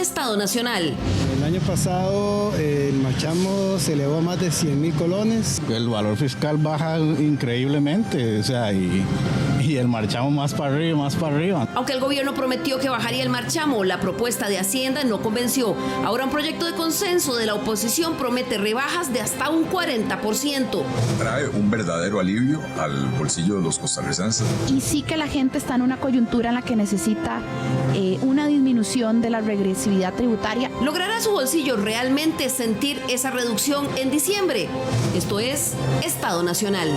Estado Nacional. El año pasado el marchamo se elevó a más de 100.000 colones. El valor fiscal baja increíblemente, o sea, y el marchamo más para arriba, más para arriba. Aunque el gobierno prometió que bajaría el marchamo, la propuesta de Hacienda no convenció. Ahora un proyecto de consenso de la oposición promete rebajas de hasta un 40%. Trae un verdadero alivio al bolsillo de los costarricenses. Y sí que la gente está en una coyuntura en la que necesita una disminución de la regresividad tributaria. ¿Logrará su bolsillo realmente sentir esa reducción en diciembre? Esto es Estado Nacional.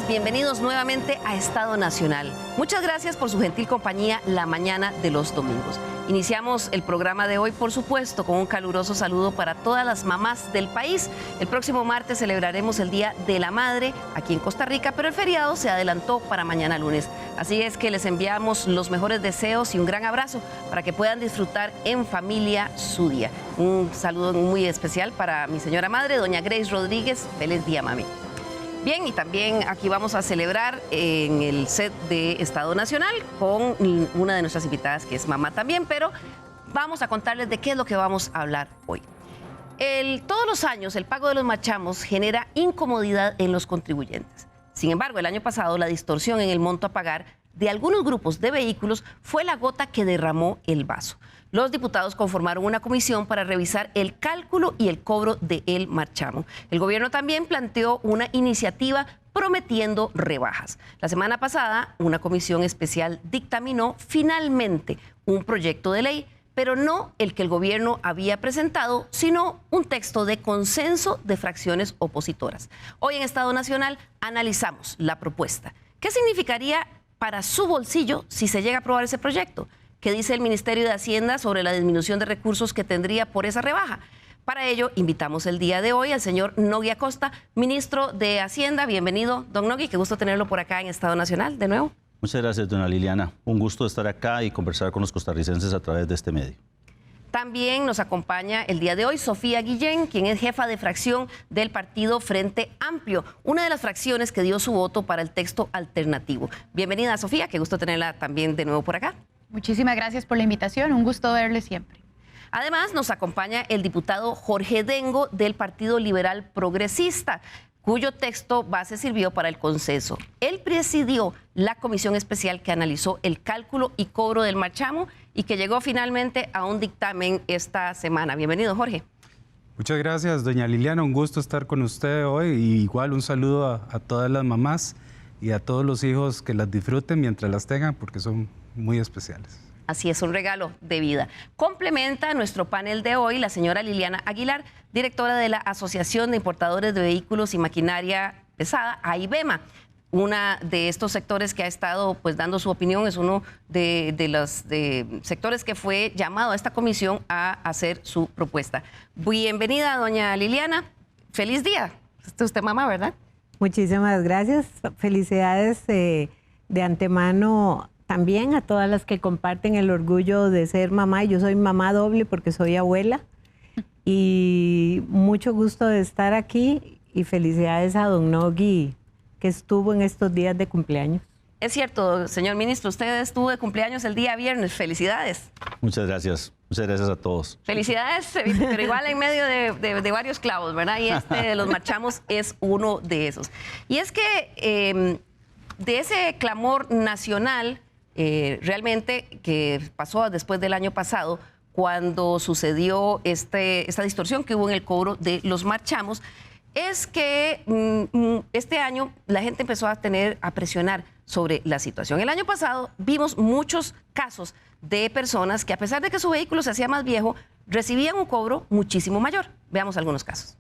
Bienvenidos nuevamente a Estado Nacional. Muchas gracias por su gentil compañía la mañana de los domingos. Iniciamos el programa de hoy, por supuesto, con un caluroso saludo para todas las mamás del país. El próximo martes celebraremos el Día de la Madre aquí en Costa Rica, pero el feriado se adelantó para mañana lunes. Así es que les enviamos los mejores deseos y un gran abrazo para que puedan disfrutar en familia su día. Un saludo muy especial para mi señora madre, doña Grace Rodríguez. Feliz día, mami. Bien, y también aquí vamos a celebrar en el set de Estado Nacional con una de nuestras invitadas que es mamá también, pero vamos a contarles de qué es lo que vamos a hablar hoy. Todos los años el pago de los marchamos genera incomodidad en los contribuyentes. Sin embargo, el año pasado la distorsión en el monto a pagar de algunos grupos de vehículos fue la gota que derramó el vaso. Los diputados conformaron una comisión para revisar el cálculo y el cobro del marchamo. El gobierno también planteó una iniciativa prometiendo rebajas. La semana pasada, una comisión especial dictaminó finalmente un proyecto de ley, pero no el que el gobierno había presentado, sino un texto de consenso de fracciones opositoras. Hoy en Estado Nacional analizamos la propuesta. ¿Qué significaría para su bolsillo si se llega a aprobar ese proyecto? ¿Qué dice el Ministerio de Hacienda sobre la disminución de recursos que tendría por esa rebaja? Para ello, invitamos el día de hoy al señor Nogui Acosta, ministro de Hacienda. Bienvenido, don Nogui, qué gusto tenerlo por acá en Estado Nacional de nuevo. Muchas gracias, doña Liliana. Un gusto estar acá y conversar con los costarricenses a través de este medio. También nos acompaña el día de hoy Sofía Guillén, quien es jefa de fracción del partido Frente Amplio, una de las fracciones que dio su voto para el texto alternativo. Bienvenida, Sofía, qué gusto tenerla también de nuevo por acá. Muchísimas gracias por la invitación, un gusto verle siempre. Además, nos acompaña el diputado Jorge Dengo del Partido Liberal Progresista, cuyo texto base sirvió para el consenso. Él presidió la comisión especial que analizó el cálculo y cobro del marchamo y que llegó finalmente a un dictamen esta semana. Bienvenido, Jorge. Muchas gracias, doña Liliana. Un gusto estar con usted hoy. Y igual un saludo a todas las mamás y a todos los hijos que las disfruten mientras las tengan, porque son muy especiales. Así es, un regalo de vida. Complementa nuestro panel de hoy la señora Liliana Aguilar, directora de la Asociación de Importadores de Vehículos y Maquinaria Pesada, AIVEMA. Una de estos sectores que ha estado pues dando su opinión, es uno de los sectores que fue llamado a esta comisión a hacer su propuesta. Bienvenida, doña Liliana. Feliz día. Es usted mamá, ¿verdad? Muchísimas gracias. Felicidades de antemano también a todas las que comparten el orgullo de ser mamá. Yo soy mamá doble porque soy abuela. Y mucho gusto de estar aquí y felicidades a don Nogui, que estuvo en estos días de cumpleaños. Es cierto, señor ministro, usted estuvo de cumpleaños el día viernes. Felicidades. Muchas gracias a todos. Felicidades, pero igual en medio de varios clavos, ¿verdad? Y este de los marchamos es uno de esos. Y es que de ese clamor nacional, realmente que pasó después del año pasado, cuando sucedió esta distorsión que hubo en el cobro de los marchamos, es que este año la gente empezó a presionar sobre la situación. El año pasado vimos muchos casos de personas que, a pesar de que su vehículo se hacía más viejo, recibían un cobro muchísimo mayor. Veamos algunos casos.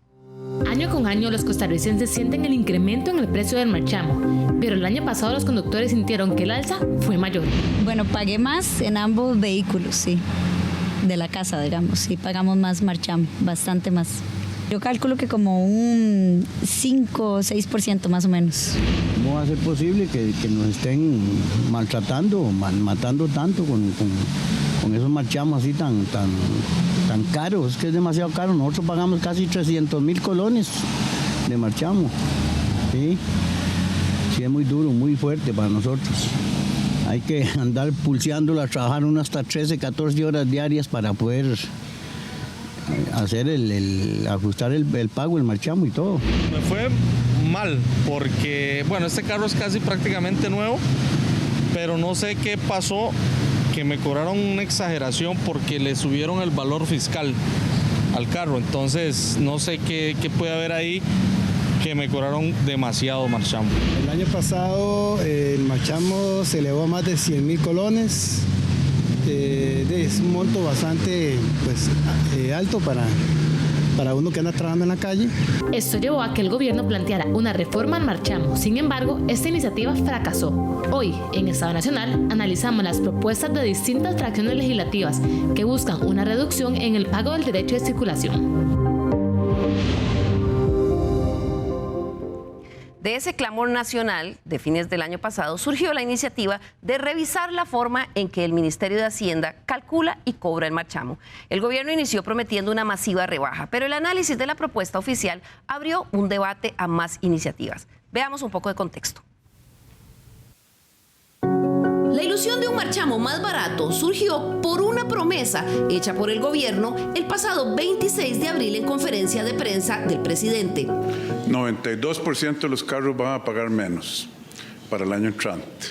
Año con año los costarricenses sienten el incremento en el precio del marchamo, pero el año pasado los conductores sintieron que el alza fue mayor. Bueno, pagué más en ambos vehículos, sí, de la casa, digamos, sí, pagamos más marchamo, bastante más. Yo calculo que como un 5 o 6% más o menos. ¿Cómo va a ser posible que nos estén maltratando, matando tanto con esos marchamos así tan caros? Es que es demasiado caro. Nosotros pagamos casi 300.000 colones de marchamo. ¿Sí? Si es muy duro, muy fuerte para nosotros. Hay que andar pulseándola, trabajar hasta 13, 14 horas diarias para poder hacer ajustar el pago, el marchamo y todo. Me fue mal porque, bueno, este carro es casi prácticamente nuevo, pero no sé qué pasó, que me cobraron una exageración porque le subieron el valor fiscal al carro. Entonces, no sé qué puede haber ahí, que me cobraron demasiado marchamo. El año pasado el marchamo se elevó a más de 100.000 colones. Es un monto bastante alto para uno que anda trabajando en la calle. Esto llevó a que el gobierno planteara una reforma al marchamo. Sin embargo, esta iniciativa fracasó. Hoy, en Estado Nacional, analizamos las propuestas de distintas fracciones legislativas que buscan una reducción en el pago del derecho de circulación. De ese clamor nacional de fines del año pasado surgió la iniciativa de revisar la forma en que el Ministerio de Hacienda calcula y cobra el marchamo. El gobierno inició prometiendo una masiva rebaja, pero el análisis de la propuesta oficial abrió un debate a más iniciativas. Veamos un poco de contexto. La ilusión de un marchamo más barato surgió por una promesa hecha por el gobierno el pasado 26 de abril en conferencia de prensa del presidente. 92% de los carros van a pagar menos para el año entrante.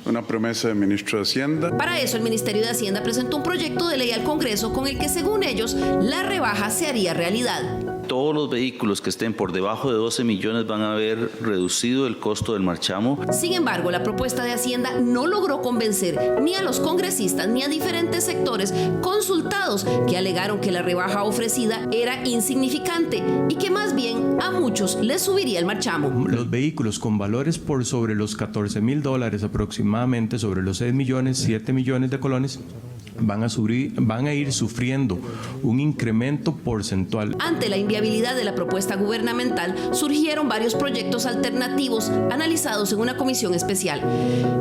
Una promesa del ministro de Hacienda. Para eso, el Ministerio de Hacienda presentó un proyecto de ley al Congreso con el que, según ellos, la rebaja se haría realidad. Todos los vehículos que estén por debajo de 12 millones van a haber reducido el costo del marchamo. Sin embargo, la propuesta de Hacienda no logró convencer ni a los congresistas ni a diferentes sectores consultados que alegaron que la rebaja ofrecida era insignificante y que más bien a muchos les subiría el marchamo. Los vehículos con valores por sobre los $14,000 aproximadamente, sobre los 6 millones, 7 millones de colones, van a ir sufriendo un incremento porcentual. Ante la inviabilidad de la propuesta gubernamental, surgieron varios proyectos alternativos analizados en una comisión especial.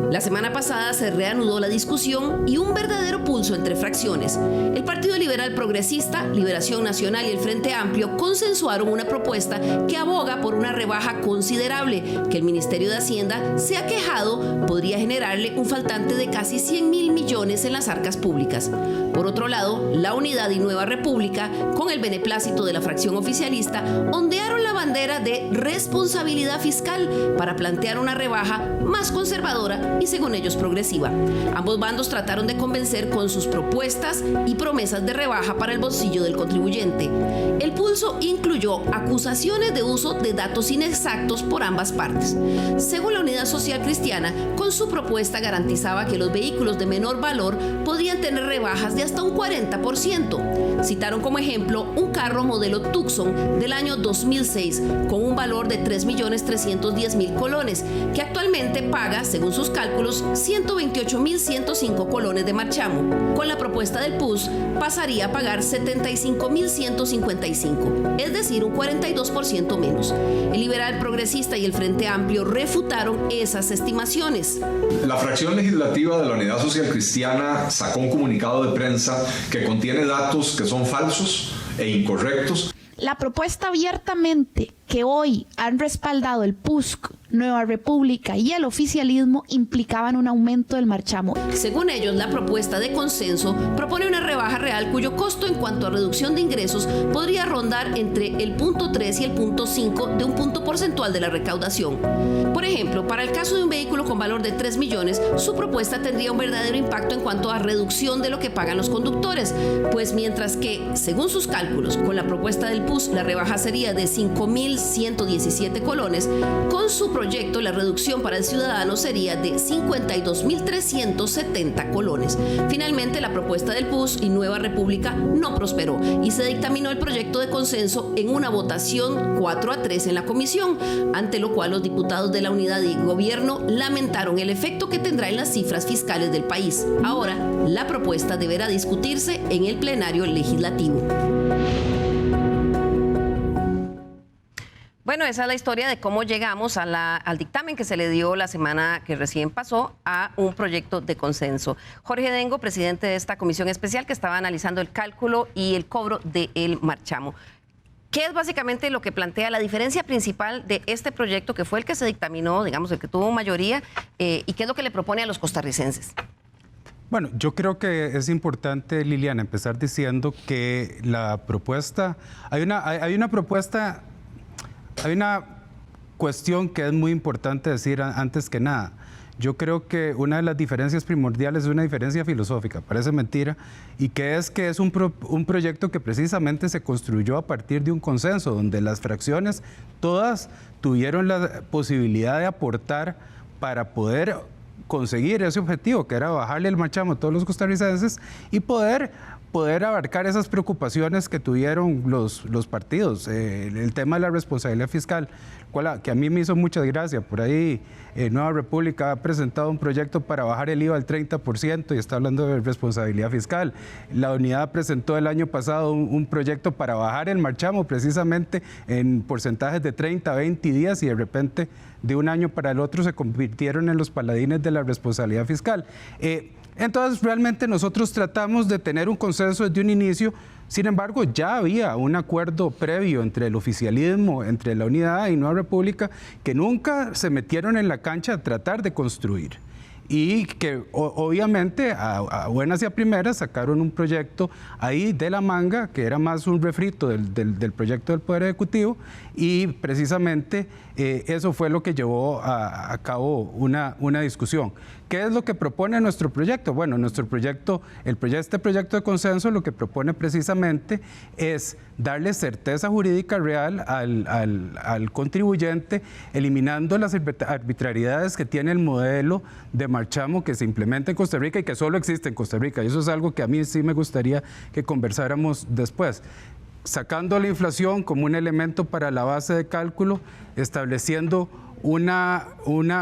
La semana pasada se reanudó la discusión y un verdadero pulso entre fracciones. El Partido Liberal Progresista, Liberación Nacional y el Frente Amplio consensuaron una propuesta que aboga por una rebaja considerable que el Ministerio de Hacienda se ha quejado podría generarle un faltante de casi 100.000 millones en las arcas públicas. Por otro lado, la Unidad y Nueva República, con el beneplácito de la fracción oficialista, ondearon la bandera de responsabilidad fiscal para plantear una rebaja más conservadora y, según ellos, progresiva. Ambos bandos trataron de convencer con sus propuestas y promesas de rebaja para el bolsillo del contribuyente. El pulso incluyó acusaciones de uso de datos inexactos por ambas partes. Según la Unidad Social Cristiana, con su propuesta garantizaba que los vehículos de menor valor podían tener rebajas de hasta un 40%. Citaron como ejemplo un carro modelo Tucson del año 2006 con un valor de 3.310.000 colones, que actualmente paga, según sus cálculos, 128.105 colones de marchamo. Con la propuesta del PUS pasaría a pagar 75.155, es decir, un 42% menos. El Liberal Progresista y el Frente Amplio refutaron esas estimaciones. La fracción legislativa de la Unidad Social Cristiana sacó un comunicado de prensa que contiene datos que son falsos e incorrectos. La propuesta abiertamente que hoy han respaldado el PUSC, Nueva República y el oficialismo implicaban un aumento del marchamo. Según ellos, la propuesta de consenso propone una rebaja real cuyo costo en cuanto a reducción de ingresos podría rondar entre el 0.3 y el 0.5 de un punto porcentual de la recaudación. Por ejemplo, para el caso de un vehículo con valor de 3 millones, su propuesta tendría un verdadero impacto en cuanto a reducción de lo que pagan los conductores, pues mientras que, según sus cálculos, con la propuesta del PUS la rebaja sería de 5.117 colones, con su proyecto la reducción para el ciudadano sería de 52.370 colones. Finalmente, la propuesta del PUS y Nueva República no prosperó y se dictaminó el proyecto de consenso en una votación 4-3 en la comisión, ante lo cual los diputados de la Unidad y Gobierno lamentaron el efecto que tendrá en las cifras fiscales del país. Ahora, la propuesta deberá discutirse en el plenario legislativo. Bueno, esa es la historia de cómo llegamos al dictamen que se le dio la semana que recién pasó a un proyecto de consenso. Jorge Dengo, presidente de esta comisión especial que estaba analizando el cálculo y el cobro del marchamo. ¿Qué es básicamente lo que plantea la diferencia principal de este proyecto, que fue el que se dictaminó, digamos, el que tuvo mayoría, y qué es lo que le propone a los costarricenses? Bueno, yo creo que es importante, Liliana, empezar diciendo que la propuesta, hay una cuestión que es muy importante decir antes que nada. Yo creo que una de las diferencias primordiales es una diferencia filosófica, parece mentira, y que es un proyecto que precisamente se construyó a partir de un consenso, donde las fracciones todas tuvieron la posibilidad de aportar para poder conseguir ese objetivo, que era bajarle el marchamo a todos los costarricenses y poder abarcar esas preocupaciones que tuvieron los partidos. El tema de la responsabilidad fiscal, que a mí me hizo mucha gracia. Por ahí Nueva República ha presentado un proyecto para bajar el IVA al 30% y está hablando de responsabilidad fiscal. La Unidad presentó el año pasado un proyecto para bajar el marchamo precisamente en porcentajes de 30, 20 días, y de repente de un año para el otro se convirtieron en los paladines de la responsabilidad fiscal. Entonces, realmente nosotros tratamos de tener un consenso desde un inicio. Sin embargo, ya había un acuerdo previo entre el oficialismo, entre la Unidad y Nueva República, que nunca se metieron en la cancha a tratar de construir. Y que obviamente a buenas y a primeras sacaron un proyecto ahí de la manga, que era más un refrito del proyecto del Poder Ejecutivo, y precisamente eso fue lo que llevó a cabo una discusión. ¿Qué es lo que propone nuestro proyecto? Bueno, nuestro proyecto, este proyecto de consenso, lo que propone precisamente es darle certeza jurídica real al contribuyente, eliminando las arbitrariedades que tiene el modelo de marchamo que se implementa en Costa Rica y que solo existe en Costa Rica. Y eso es algo que a mí sí me gustaría que conversáramos después. Sacando la inflación como un elemento para la base de cálculo, estableciendo una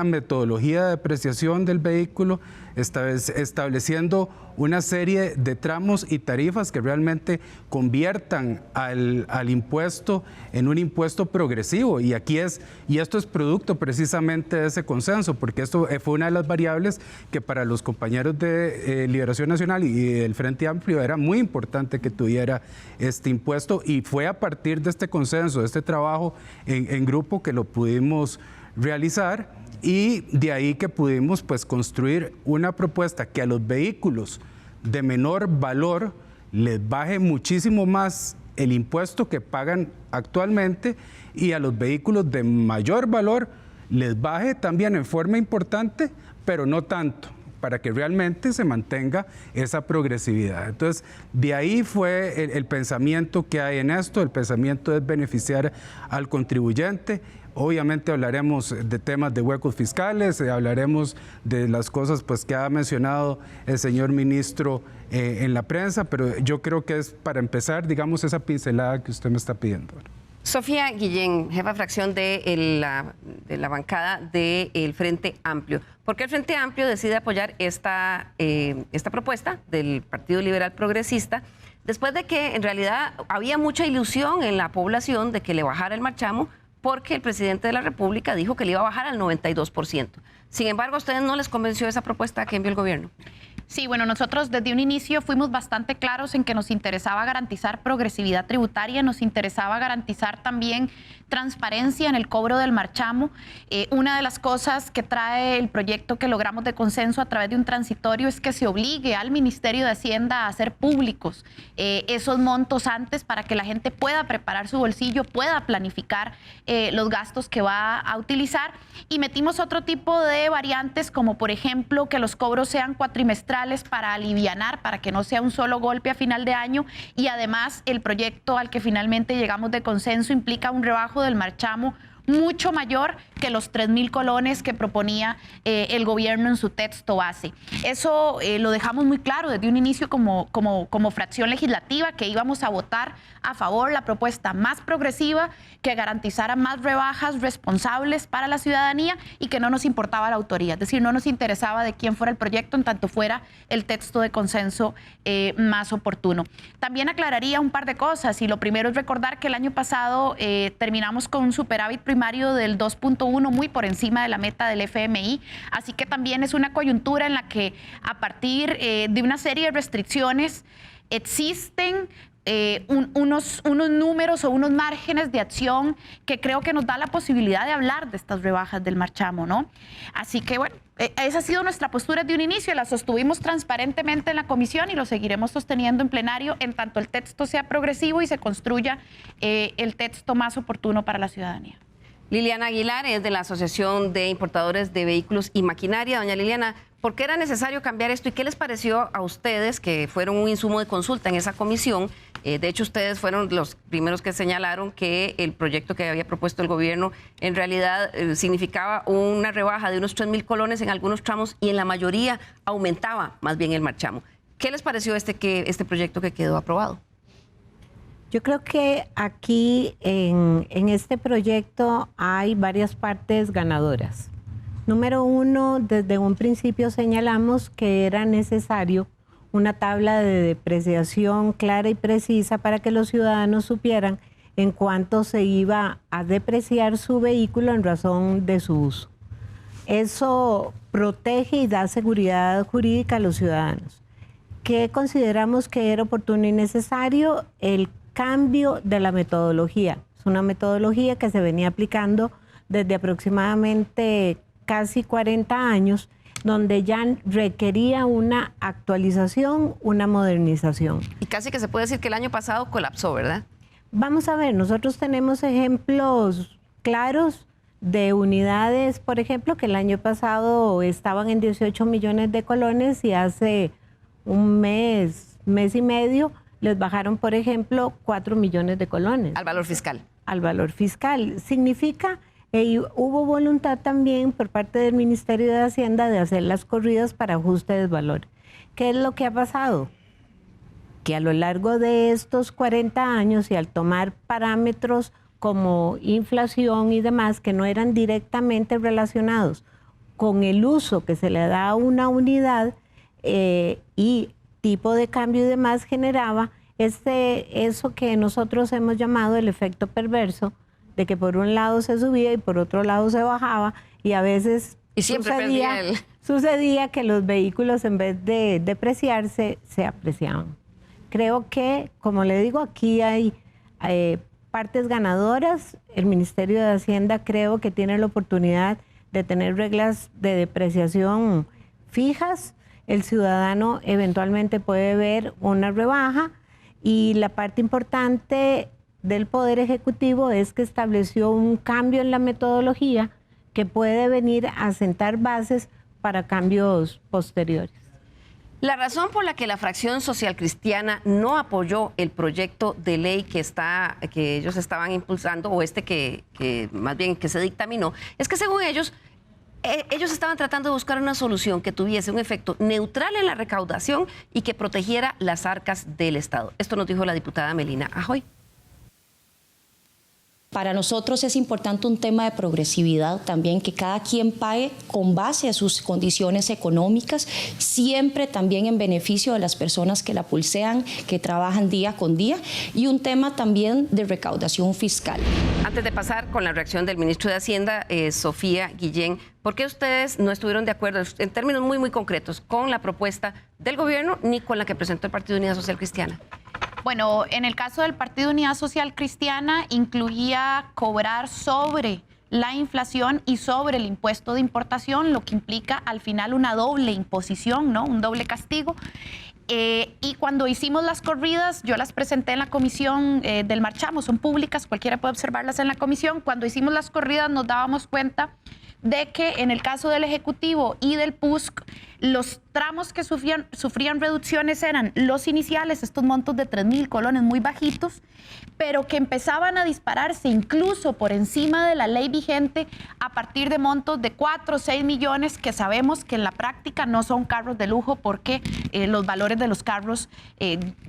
metodología de depreciación del vehículo, estableciendo una serie de tramos y tarifas que realmente conviertan al impuesto en un impuesto progresivo. Y esto es producto precisamente de ese consenso, porque esto fue una de las variables que para los compañeros de Liberación Nacional y del Frente Amplio era muy importante que tuviera este impuesto, y fue a partir de este consenso, de este trabajo en grupo, que lo pudimos realizar, y de ahí que pudimos construir una propuesta que a los vehículos de menor valor les baje muchísimo más el impuesto que pagan actualmente, y a los vehículos de mayor valor les baje también en forma importante, pero no tanto, para que realmente se mantenga esa progresividad. Entonces, de ahí fue el pensamiento que hay en esto. El pensamiento es beneficiar al contribuyente. Obviamente hablaremos de temas de huecos fiscales, hablaremos de las cosas que ha mencionado el señor ministro en la prensa, pero yo creo que es para empezar, digamos, esa pincelada que usted me está pidiendo. Sofía Guillén, jefa de fracción de la bancada del Frente Amplio. ¿Por qué el Frente Amplio decide apoyar esta propuesta del Partido Liberal Progresista, después de que en realidad había mucha ilusión en la población de que le bajara el marchamo, porque el presidente de la República dijo que le iba a bajar al 92%? Sin embargo, ¿a ustedes no les convenció esa propuesta que envió el gobierno? Sí, bueno, nosotros desde un inicio fuimos bastante claros en que nos interesaba garantizar progresividad tributaria, nos interesaba garantizar también transparencia en el cobro del marchamo. Una de las cosas que trae el proyecto que logramos de consenso a través de un transitorio es que se obligue al Ministerio de Hacienda a hacer públicos esos montos antes, para que la gente pueda preparar su bolsillo, pueda planificar los gastos que va a utilizar. Y metimos otro tipo de variantes, como por ejemplo que los cobros sean cuatrimestrales para alivianar, para que no sea un solo golpe a final de año. Y además el proyecto al que finalmente llegamos de consenso implica un rebajo del marchamo mucho mayor que los 3.000 colones que proponía el gobierno en su texto base. Eso lo dejamos muy claro desde un inicio como fracción legislativa, que íbamos a votar a favor la propuesta más progresiva, que garantizara más rebajas responsables para la ciudadanía y que no nos importaba la autoría, es decir, no nos interesaba de quién fuera el proyecto en tanto fuera el texto de consenso más oportuno. También aclararía un par de cosas, y lo primero es recordar que el año pasado terminamos con un superávit primario del 2.1, muy por encima de la meta del FMI, así que también es una coyuntura en la que a partir de una serie de restricciones existen unos números o unos márgenes de acción que creo que nos da la posibilidad de hablar de estas rebajas del marchamo, ¿no? Así que bueno, esa ha sido nuestra postura desde un inicio, la sostuvimos transparentemente en la comisión y lo seguiremos sosteniendo en plenario en tanto el texto sea progresivo y se construya el texto más oportuno para la ciudadanía. Liliana Aguilar es de la Asociación de Importadores de Vehículos y Maquinaria. Doña Liliana, ¿por qué era necesario cambiar esto y qué les pareció a ustedes que fueron un insumo de consulta en esa comisión? De hecho, ustedes fueron los primeros que señalaron que el proyecto que había propuesto el gobierno en realidad significaba una rebaja de unos 3.000 colones en algunos tramos y en la mayoría aumentaba más bien el marchamo. ¿Qué les pareció este proyecto que quedó aprobado? Yo creo que aquí en este proyecto hay varias partes ganadoras. Número uno, desde un principio señalamos que era necesario una tabla de depreciación clara y precisa para que los ciudadanos supieran en cuánto se iba a depreciar su vehículo en razón de su uso. Eso protege y da seguridad jurídica a los ciudadanos. ¿Qué consideramos que era oportuno y necesario? El cambio de la metodología. Es una metodología que se venía aplicando desde aproximadamente casi 40 años, donde ya requería una actualización, una modernización. Y casi que se puede decir que el año pasado colapsó, ¿verdad? Vamos a ver, nosotros tenemos ejemplos claros de unidades, por ejemplo, que el año pasado estaban en 18 millones de colones y hace un mes y medio, les bajaron, por ejemplo, 4 millones de colones. Al valor fiscal. Al valor fiscal. Significa, hubo voluntad también por parte del Ministerio de Hacienda de hacer las corridas para ajuste de valor. ¿Qué es lo que ha pasado? Que a lo largo de estos 40 años y al tomar parámetros como inflación y demás que no eran directamente relacionados con el uso que se le da a una unidad y tipo de cambio y demás, generaba eso que nosotros hemos llamado el efecto perverso, de que por un lado se subía y por otro lado se bajaba, y a veces sucedía que los vehículos, en vez de depreciarse, se apreciaban. Creo que, como le digo, aquí hay partes ganadoras. El Ministerio de Hacienda creo que tiene la oportunidad de tener reglas de depreciación fijas. El ciudadano eventualmente puede ver una rebaja, y la parte importante del Poder Ejecutivo es que estableció un cambio en la metodología que puede venir a sentar bases para cambios posteriores. La razón por la que la fracción social cristiana no apoyó el proyecto de ley que ellos estaban impulsando, o que más bien que se dictaminó, es que según ellos estaban tratando de buscar una solución que tuviese un efecto neutral en la recaudación y que protegiera las arcas del Estado. Esto nos dijo la diputada Melina Ajoy. Para nosotros es importante un tema de progresividad también, que cada quien pague con base a sus condiciones económicas, siempre también en beneficio de las personas que la pulsean, que trabajan día con día, y un tema también de recaudación fiscal. Antes de pasar con la reacción del ministro de Hacienda, Sofía Guillén, ¿por qué ustedes no estuvieron de acuerdo en términos muy, muy concretos con la propuesta del gobierno ni con la que presentó el Partido Unidad Social Cristiana? Bueno, en el caso del Partido Unidad Social Cristiana incluía cobrar sobre la inflación y sobre el impuesto de importación, lo que implica al final una doble imposición, ¿no? Un doble castigo. Y cuando hicimos las corridas, yo las presenté en la comisión del marchamo, son públicas, cualquiera puede observarlas en la comisión. Cuando hicimos las corridas nos dábamos cuenta de que en el caso del Ejecutivo y del PUSC, los tramos que sufrían reducciones eran los iniciales, estos montos de 3.000 colones muy bajitos, pero que empezaban a dispararse incluso por encima de la ley vigente a partir de montos de 4 o 6 millones, que sabemos que en la práctica no son carros de lujo porque los valores de los carros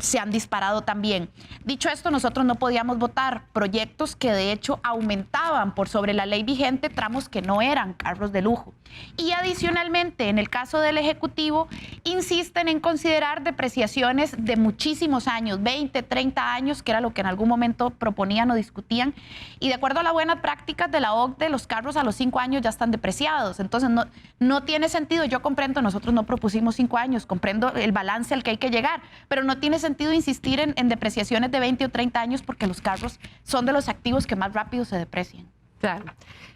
se han disparado también. Dicho esto, nosotros no podíamos votar proyectos que de hecho aumentaban por sobre la ley vigente tramos que no eran carros de lujo. Y adicionalmente, en el caso del Ejecutivo, Ejecutivo insisten en considerar depreciaciones de muchísimos años, 20, 30 años, que era lo que en algún momento proponían o discutían. Y de acuerdo a las buenas prácticas de la OCDE, los carros a los 5 años ya están depreciados. Entonces no tiene sentido. Yo comprendo, nosotros no propusimos 5 años, comprendo el balance al que hay que llegar, pero no tiene sentido insistir en depreciaciones de 20 o 30 años porque los carros son de los activos que más rápido se deprecian. Claro.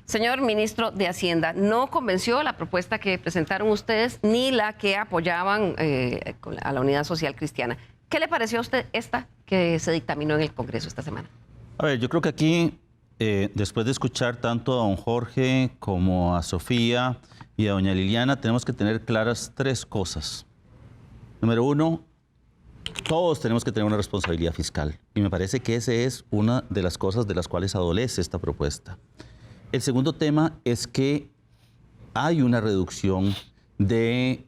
Señor ministro de Hacienda, no convenció la propuesta que presentaron ustedes ni la que apoyaban a la Unidad Social Cristiana. ¿Qué le pareció a usted esta que se dictaminó en el Congreso esta semana? A ver, yo creo que aquí, después de escuchar tanto a don Jorge como a Sofía y a doña Liliana, tenemos que tener claras 3 cosas. Número 1, todos tenemos que tener una responsabilidad fiscal. Y me parece que esa es una de las cosas de las cuales adolece esta propuesta. El segundo tema es que hay una reducción del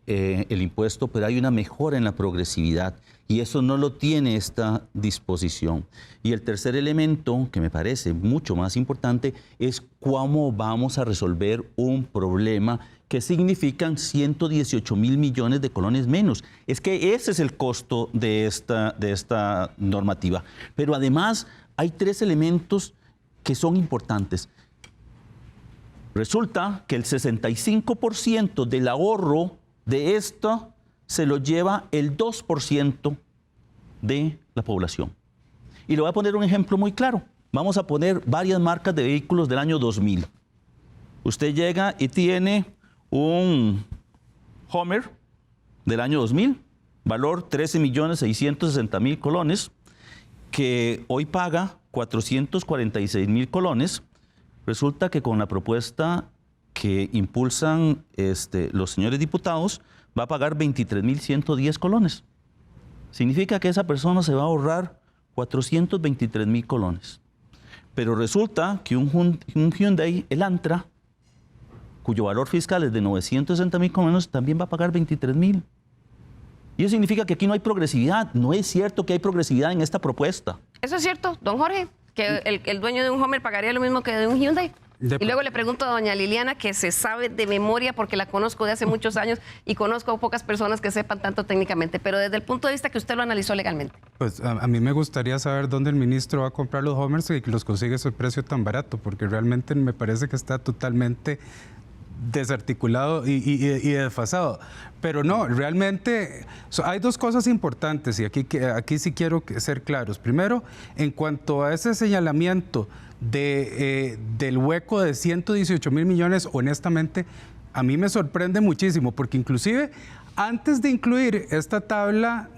impuesto, pero hay una mejora en la progresividad. Y eso no lo tiene esta disposición. Y el tercer elemento, que me parece mucho más importante, es cómo vamos a resolver un problema que significan 118 mil millones de colones menos. Es que ese es el costo de esta normativa. Pero además hay 3 elementos que son importantes. Resulta que el 65% del ahorro de esto se lo lleva el 2% de la población. Y le voy a poner un ejemplo muy claro. Vamos a poner varias marcas de vehículos del año 2000. Usted llega y tiene un Homer del año 2000, valor 13.660.000 colones, que hoy paga 446.000 colones. Resulta que con la propuesta que impulsan los señores diputados, va a pagar 23.110 colones. Significa que esa persona se va a ahorrar 423.000 colones. Pero resulta que un Hyundai Elantra, cuyo valor fiscal es de 960.000 colones, también va a pagar 23.000. Y eso significa que aquí no hay progresividad. No es cierto que hay progresividad en esta propuesta. ¿Eso es cierto, don Jorge? ¿Que el dueño de un Homer pagaría lo mismo que de un Hyundai? Y luego le pregunto a doña Liliana, que se sabe de memoria porque la conozco de hace muchos años y conozco a pocas personas que sepan tanto técnicamente, pero desde el punto de vista que usted lo analizó legalmente. Pues a mí me gustaría saber dónde el ministro va a comprar los Homers y que los consigue a ese precio tan barato, porque realmente me parece que está totalmente desarticulado y desfasado. Pero no, realmente hay 2 cosas importantes y aquí sí quiero ser claros. Primero, en cuanto a ese señalamiento del hueco de 118 mil millones, honestamente, a mí me sorprende muchísimo, porque inclusive antes de incluir esta tabla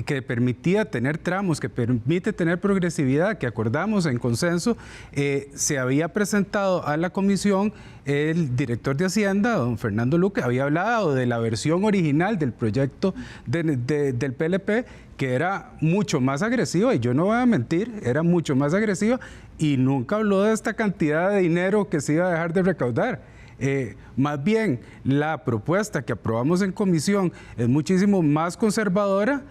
que permitía tener tramos, que permite tener progresividad, que acordamos en consenso, se había presentado a la comisión el director de Hacienda, don Fernando Luque, había hablado de la versión original del proyecto del PLP, que era mucho más agresiva, y yo no voy a mentir, era mucho más agresiva, y nunca habló de esta cantidad de dinero que se iba a dejar de recaudar. Más bien, la propuesta que aprobamos en comisión es muchísimo más conservadora,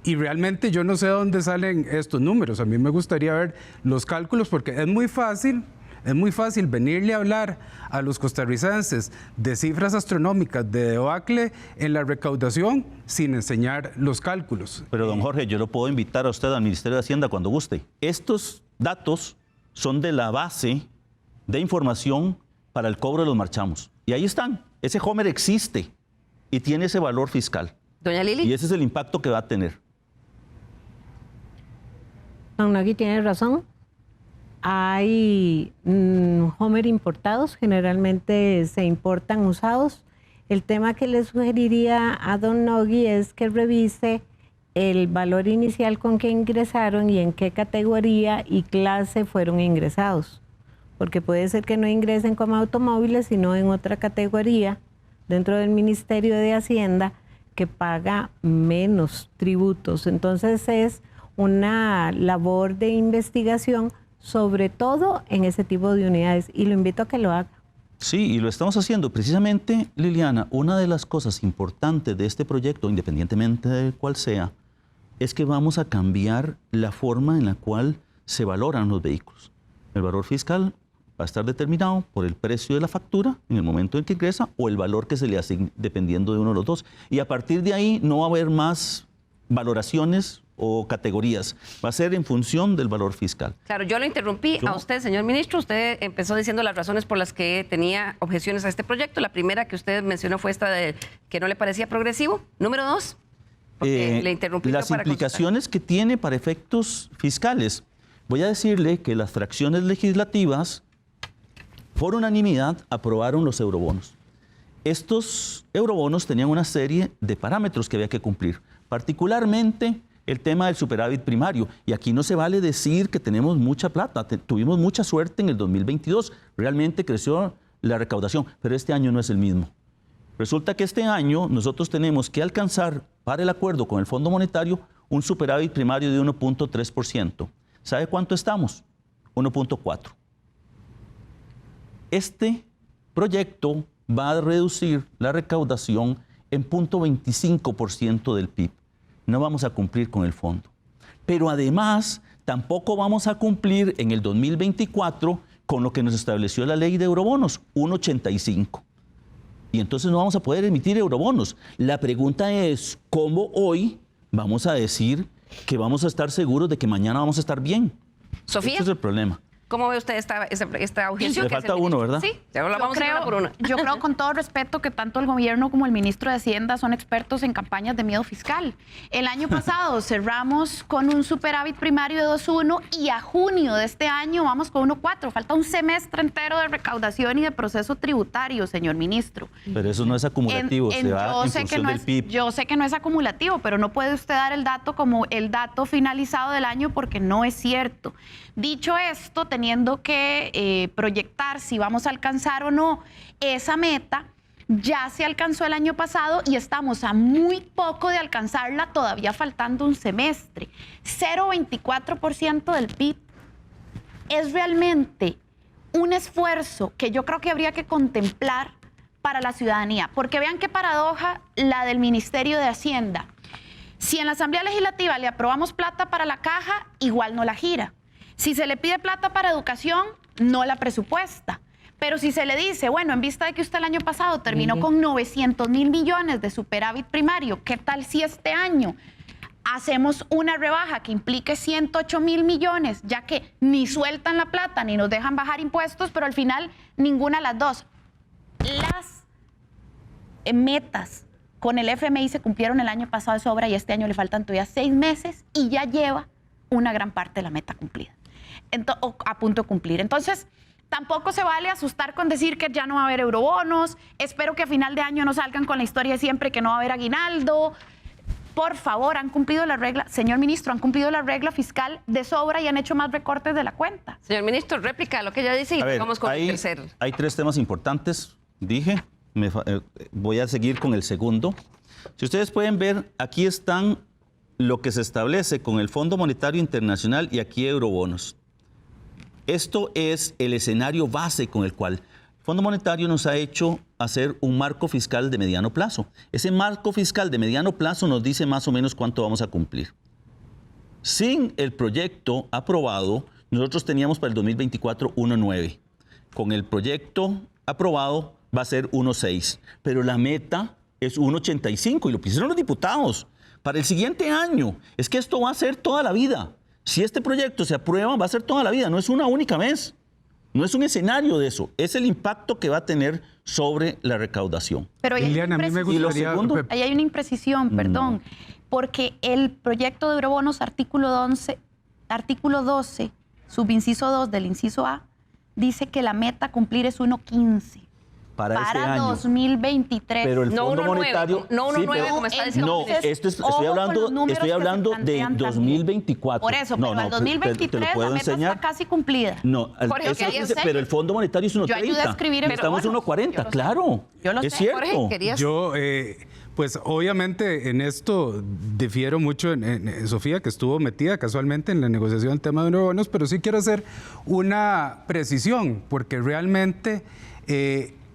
y realmente yo no sé dónde salen estos números. A mí me gustaría ver los cálculos, porque es muy fácil venirle a hablar a los costarricenses de cifras astronómicas, de debacle en la recaudación, sin enseñar los cálculos. Pero don Jorge, yo lo puedo invitar a usted al Ministerio de Hacienda cuando guste. Estos datos son de la base de información para el cobro de los marchamos. Y ahí están. Ese Homer existe y tiene ese valor fiscal. Doña Lili. Y ese es el impacto que va a tener. Don Nagui tiene razón. Hay Homer importados, generalmente se importan usados. El tema que le sugeriría a don Nogui es que revise el valor inicial con que ingresaron y en qué categoría y clase fueron ingresados. Porque puede ser que no ingresen como automóviles, sino en otra categoría dentro del Ministerio de Hacienda que paga menos tributos. Entonces es una labor de investigación, sobre todo en ese tipo de unidades, y lo invito a que lo haga. Sí, y lo estamos haciendo. Precisamente, Liliana, una de las cosas importantes de este proyecto, independientemente de cuál sea, es que vamos a cambiar la forma en la cual se valoran los vehículos. El valor fiscal va a estar determinado por el precio de la factura en el momento en que ingresa o el valor que se le asigne, dependiendo de uno de los dos. Y a partir de ahí no va a haber más valoraciones o categorías. Va a ser en función del valor fiscal. Claro, yo lo interrumpí a usted, señor ministro. Usted empezó diciendo las razones por las que tenía objeciones a este proyecto. La primera que usted mencionó fue esta de que no le parecía progresivo. Número 2, porque le interrumpí. Las implicaciones que tiene para efectos fiscales. Voy a decirle que las fracciones legislativas, por unanimidad, aprobaron los eurobonos. Estos eurobonos tenían una serie de parámetros que había que cumplir, particularmente el tema del superávit primario. Y aquí no se vale decir que tenemos mucha plata. Tuvimos mucha suerte en el 2022. Realmente creció la recaudación, pero este año no es el mismo. Resulta que este año nosotros tenemos que alcanzar, para el acuerdo con el Fondo Monetario, un superávit primario de 1.3%. ¿Sabe cuánto estamos? 1.4. Este proyecto va a reducir la recaudación en 0.25% del PIB. No vamos a cumplir con el fondo. Pero además, tampoco vamos a cumplir en el 2024 con lo que nos estableció la ley de eurobonos, 1.85. Y entonces no vamos a poder emitir eurobonos. La pregunta es, ¿cómo hoy vamos a decir que vamos a estar seguros de que mañana vamos a estar bien? Sofía. Ese es el problema. ¿Cómo ve usted esta objeción? Le falta uno, ¿verdad? Sí, ya lo vamos a ver por una. Yo creo con todo respeto que tanto el gobierno como el ministro de Hacienda son expertos en campañas de miedo fiscal. El año pasado cerramos con un superávit primario de 2.1 y a junio de este año vamos con 1.4. Falta un semestre entero de recaudación y de proceso tributario, señor ministro. Pero eso no es acumulativo, se va en función del PIB. Yo sé que no es acumulativo, pero no puede usted dar el dato como el dato finalizado del año porque no es cierto. Dicho esto, teniendo que proyectar si vamos a alcanzar o no esa meta, ya se alcanzó el año pasado y estamos a muy poco de alcanzarla, todavía faltando un semestre. 0.24% del PIB es realmente un esfuerzo que yo creo que habría que contemplar para la ciudadanía, porque vean qué paradoja la del Ministerio de Hacienda. Si en la Asamblea Legislativa le aprobamos plata para la caja, igual no la gira. Si se le pide plata para educación, no la presupuesta. Pero si se le dice, bueno, en vista de que usted el año pasado terminó con 900.000 millones de superávit primario, ¿qué tal si este año hacemos una rebaja que implique 108.000 millones, ya que ni sueltan la plata ni nos dejan bajar impuestos, pero al final ninguna de las dos? Las metas con el FMI se cumplieron el año pasado de sobra y este año le faltan todavía 6 meses y ya lleva una gran parte de la meta cumplida. O a punto de cumplir. Entonces, tampoco se vale asustar con decir que ya no va a haber eurobonos. Espero que a final de año no salgan con la historia de siempre que no va a haber aguinaldo. Por favor, han cumplido la regla. Señor ministro, han cumplido la regla fiscal de sobra y han hecho más recortes de la cuenta. Señor ministro, réplica a lo que ella dice y vamos con el tercer. Hay 3 temas importantes, dije. Voy a seguir con el segundo. Si ustedes pueden ver, aquí están lo que se establece con el Fondo Monetario Internacional y aquí eurobonos. Esto es el escenario base con el cual el Fondo Monetario nos ha hecho hacer un marco fiscal de mediano plazo. Ese marco fiscal de mediano plazo nos dice más o menos cuánto vamos a cumplir. Sin el proyecto aprobado, nosotros teníamos para el 2024 1.9. Con el proyecto aprobado va a ser 1.6. Pero la meta es 1.85 y lo pusieron los diputados. Para el siguiente año, es que esto va a ser toda la vida. Si este proyecto se aprueba, va a ser toda la vida, no es una única vez. No es un escenario de eso, es el impacto que va a tener sobre la recaudación. Pero ahí hay una imprecisión, perdón, porque el proyecto de eurobonos, artículo 12, subinciso 2 del inciso A, dice que la meta a cumplir es 1.15. Para este año. 2023. Pero el Fondo Monetario... No 1.9, como está diciendo. No, estoy hablando de 2024. Por eso, pero al 2023 la meta está casi cumplida. No, pero el Fondo Monetario es 1.30. Yo ayudé a escribir estamos 1.40, claro. Yo lo sé. Es cierto. Yo, pues obviamente en esto difiero mucho en Sofía, que estuvo metida casualmente en la negociación del tema de eurobonos, pero sí quiero hacer una precisión, porque realmente...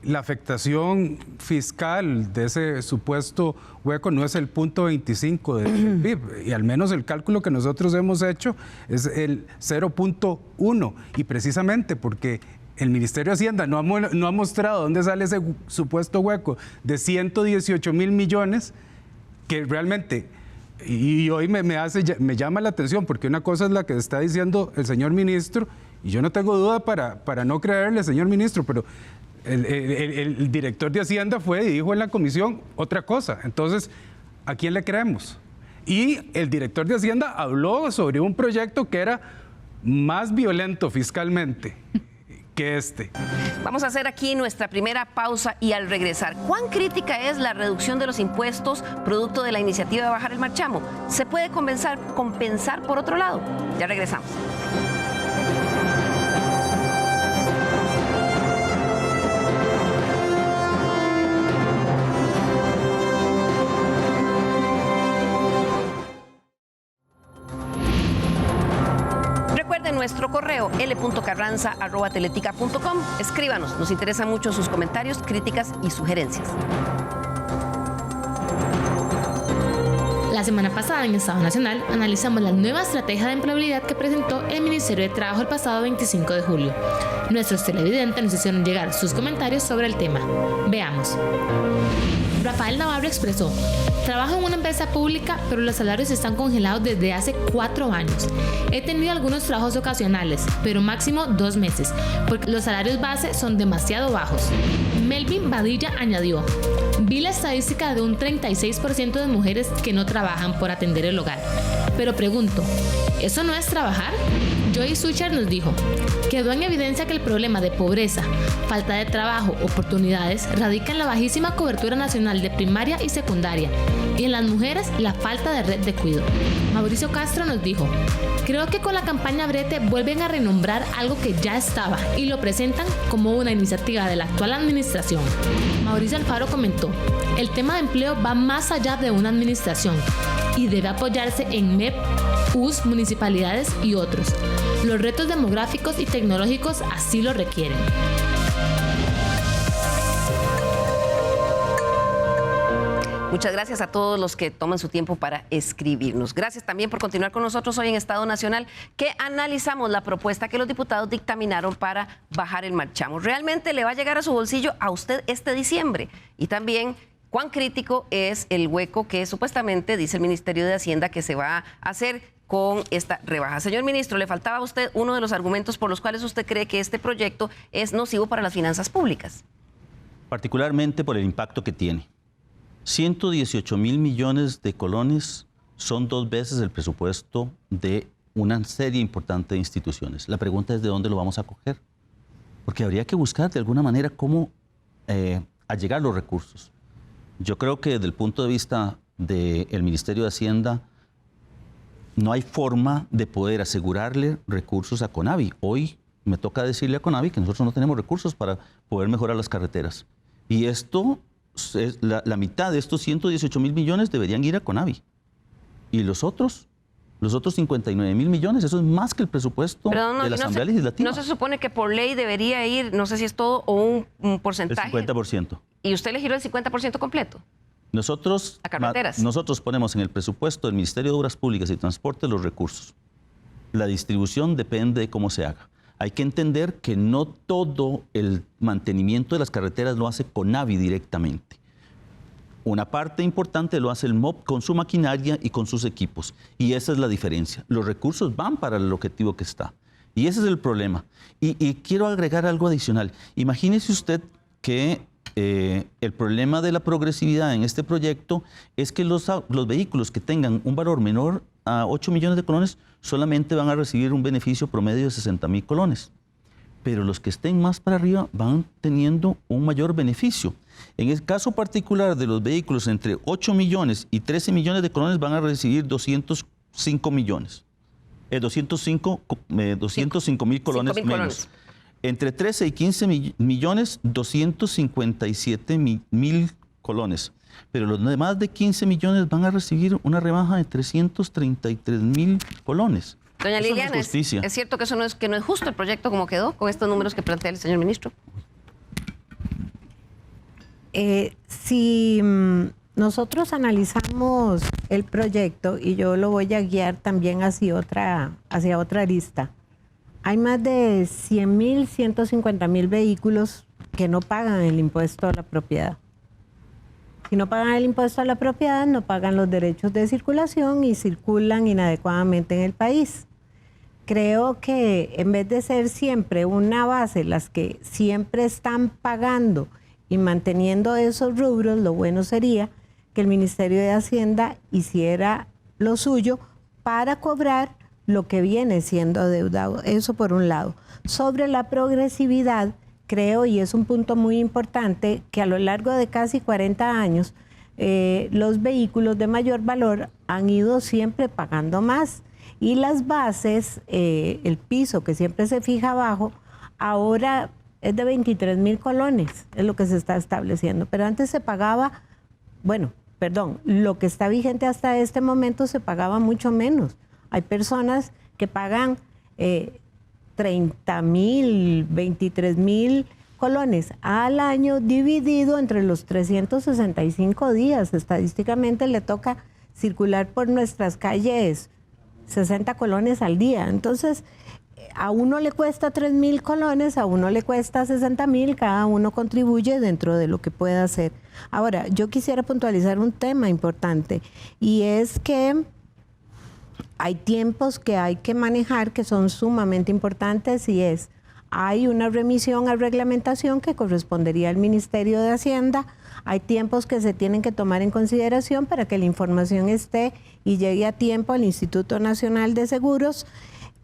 la afectación fiscal de ese supuesto hueco no es el 0.25 del PIB, y al menos el cálculo que nosotros hemos hecho es el 0.1, y precisamente porque el Ministerio de Hacienda no ha mostrado dónde sale ese supuesto hueco de 118 mil millones que realmente, y hoy me llama la atención, porque una cosa es la que está diciendo el señor ministro, y yo no tengo duda para no creerle, señor ministro, pero el director de Hacienda fue y dijo en la comisión otra cosa. Entonces, ¿a quién le creemos? Y el director de Hacienda habló sobre un proyecto que era más violento fiscalmente que este. Vamos a hacer aquí nuestra primera pausa y al regresar, ¿cuán crítica es la reducción de los impuestos producto de la iniciativa de bajar el marchamo? ¿Se puede compensar por otro lado? Ya regresamos. Nuestro correo l.carranza@teletica.com. Escríbanos, nos interesan mucho sus comentarios, críticas y sugerencias. La semana pasada en Estado Nacional analizamos la nueva estrategia de empleabilidad que presentó el Ministerio de Trabajo el pasado 25 de julio. Nuestros televidentes nos hicieron llegar sus comentarios sobre el tema. Veamos. Rafael Navarro expresó: trabajo en una empresa pública, pero los salarios están congelados desde hace 4 años. He tenido algunos trabajos ocasionales, pero máximo 2 meses, porque los salarios base son demasiado bajos. Melvin Badilla añadió: vi la estadística de un 36% de mujeres que no trabajan por atender el hogar. Pero pregunto, ¿eso no es trabajar? Joy Suchar nos dijo: quedó en evidencia que el problema de pobreza, falta de trabajo, oportunidades, radica en la bajísima cobertura nacional de primaria y secundaria, y en las mujeres la falta de red de cuidado. Mauricio Castro nos dijo: creo que con la campaña Brete vuelven a renombrar algo que ya estaba y lo presentan como una iniciativa de la actual administración. Mauricio Alfaro comentó: el tema de empleo va más allá de una administración y debe apoyarse en MEP, US, municipalidades y otros. Los retos demográficos y tecnológicos así lo requieren. Muchas gracias a todos los que toman su tiempo para escribirnos. Gracias también por continuar con nosotros hoy en Estado Nacional, que analizamos la propuesta que los diputados dictaminaron para bajar el marchamo. ¿Realmente le va a llegar a su bolsillo a usted este diciembre? Y también, ¿cuán crítico es el hueco que supuestamente dice el Ministerio de Hacienda que se va a hacer con esta rebaja? Señor ministro, le faltaba a usted uno de los argumentos por los cuales usted cree que este proyecto es nocivo para las finanzas públicas. Particularmente por el impacto que tiene. 118 mil millones de colones son 2 veces el presupuesto de una serie importante de instituciones. La pregunta es: ¿de dónde lo vamos a coger? Porque habría que buscar de alguna manera cómo allegar los recursos. Yo creo que desde el punto de vista del Ministerio de Hacienda no hay forma de poder asegurarle recursos a CONAVI. Hoy me toca decirle a CONAVI que nosotros no tenemos recursos para poder mejorar las carreteras. Y esto, la mitad de estos 118 mil millones deberían ir a CONAVI. Y los otros 59 mil millones, eso es más que el presupuesto de la Asamblea Legislativa. ¿No se supone que por ley debería ir, no sé si es todo o un porcentaje? El 50%. ¿Y usted le giró el 50% completo? Nosotros ponemos en el presupuesto del Ministerio de Obras Públicas y Transporte los recursos. La distribución depende de cómo se haga. Hay que entender que no todo el mantenimiento de las carreteras lo hace CONAVI directamente. Una parte importante lo hace el MOP con su maquinaria y con sus equipos. Y esa es la diferencia. Los recursos van para el objetivo que está. Y ese es el problema. Y quiero agregar algo adicional. Imagínese usted que el problema de la progresividad en este proyecto es que los vehículos que tengan un valor menor a 8 millones de colones solamente van a recibir un beneficio promedio de 60 mil colones. Pero los que estén más para arriba van teniendo un mayor beneficio. En el caso particular de los vehículos entre 8 millones y 13 millones de colones van a recibir 205 millones. 205 mil colones menos. Entre 13 y 15 millones, 257 mil colones. Pero los demás de 15 millones van a recibir una rebaja de 333 mil colones. Doña Eso Liliana, no es justicia. ¿es cierto que eso no es justo el proyecto como quedó con estos números que plantea el señor ministro? Si nosotros analizamos el proyecto, y yo lo voy a guiar también hacia otra arista, Hay más de 100.000, 150.000 vehículos que no pagan el impuesto a la propiedad. Si no pagan el impuesto a la propiedad, no pagan los derechos de circulación y circulan inadecuadamente en el país. Creo que en vez de ser siempre una base, las que siempre están pagando y manteniendo esos rubros, lo bueno sería que el Ministerio de Hacienda hiciera lo suyo para cobrar lo que viene siendo adeudado. Eso por un lado. Sobre la progresividad, creo, y es un punto muy importante, que a lo largo de casi 40 años, los vehículos de mayor valor han ido siempre pagando más. Y las bases, el piso que siempre se fija abajo, ahora es de 23.000 colones, es lo que se está estableciendo. Pero antes se pagaba, lo que está vigente hasta este momento se pagaba mucho menos. Hay personas que pagan 30.000, 23.000 colones al año dividido entre los 365 días. Estadísticamente le toca circular por nuestras calles 60 colones al día. Entonces, a uno le cuesta 3.000 colones, a uno le cuesta 60.000, cada uno contribuye dentro de lo que pueda hacer. Ahora, yo quisiera puntualizar un tema importante, y es que hay tiempos que hay que manejar que son sumamente importantes, y hay una remisión a reglamentación que correspondería al Ministerio de Hacienda. Hay tiempos que se tienen que tomar en consideración para que la información esté y llegue a tiempo al Instituto Nacional de Seguros,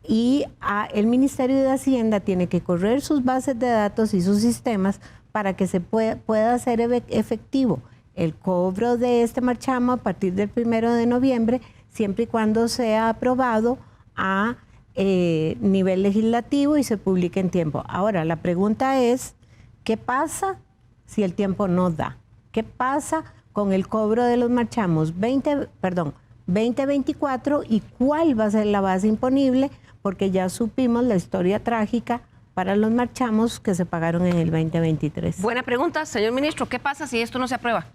y el Ministerio de Hacienda tiene que correr sus bases de datos y sus sistemas para que se pueda hacer efectivo el cobro de este marchamo a partir del 1 de noviembre, siempre y cuando sea aprobado a nivel legislativo y se publique en tiempo. Ahora, la pregunta es, ¿qué pasa si el tiempo no da? ¿Qué pasa con el cobro de los marchamos 2024 y cuál va a ser la base imponible? Porque ya supimos la historia trágica para los marchamos que se pagaron en el 2023. Buena pregunta, señor ministro. ¿Qué pasa si esto no se aprueba?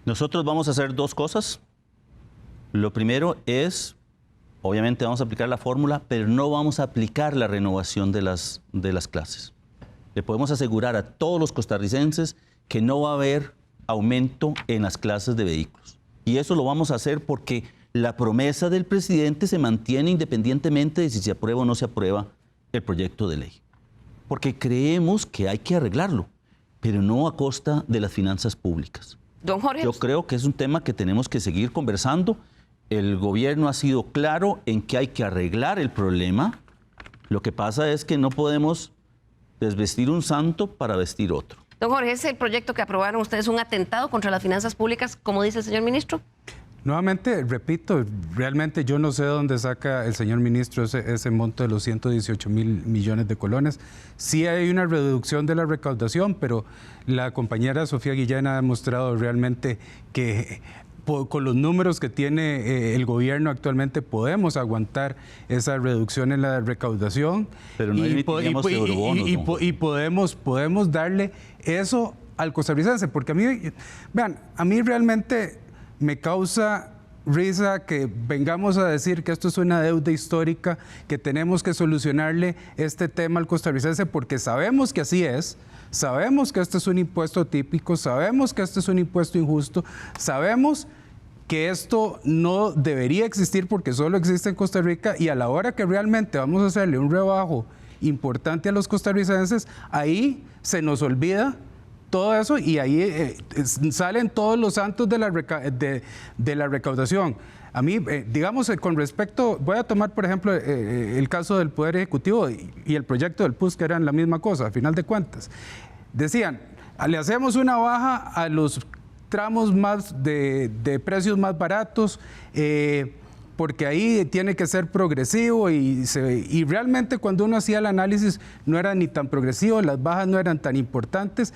Nosotros vamos a hacer dos cosas. Lo primero es, obviamente vamos a aplicar la fórmula, pero no vamos a aplicar la renovación de las clases. Le podemos asegurar a todos los costarricenses que no va a haber aumento en las clases de vehículos. Y eso lo vamos a hacer porque la promesa del presidente se mantiene independientemente de si se aprueba o no se aprueba el proyecto de ley. Porque creemos que hay que arreglarlo, pero no a costa de las finanzas públicas. Don Jorge. Yo creo que es un tema que tenemos que seguir conversando. El gobierno ha sido claro en que hay que arreglar el problema. Lo que pasa es que no podemos desvestir un santo para vestir otro. Don Jorge, ¿es el proyecto que aprobaron ustedes un atentado contra las finanzas públicas, como dice el señor ministro? Nuevamente, repito, realmente yo no sé dónde saca el señor ministro ese monto de los 118.000 millones de colones. Sí hay una reducción de la recaudación, pero la compañera Sofía Guillén ha demostrado realmente que con los números que tiene el gobierno actualmente podemos aguantar esa reducción en la recaudación. Pero no y podemos darle eso al costarricense, porque a mí realmente me causa risa que vengamos a decir que esto es una deuda histórica, que tenemos que solucionarle este tema al costarricense, porque sabemos que así es, sabemos que este es un impuesto típico, sabemos que este es un impuesto injusto, sabemos que esto no debería existir porque solo existe en Costa Rica, y a la hora que realmente vamos a hacerle un rebajo importante a los costarricenses, ahí se nos olvida todo eso y ahí salen todos los santos de la recaudación. A mí, digamos, con respecto, voy a tomar por ejemplo el caso del Poder Ejecutivo y el proyecto del PUS, que eran la misma cosa, a final de cuentas. Decían, le hacemos una baja a los tramos más de precios más baratos, porque ahí tiene que ser progresivo y realmente cuando uno hacía el análisis no era ni tan progresivo, las bajas no eran tan importantes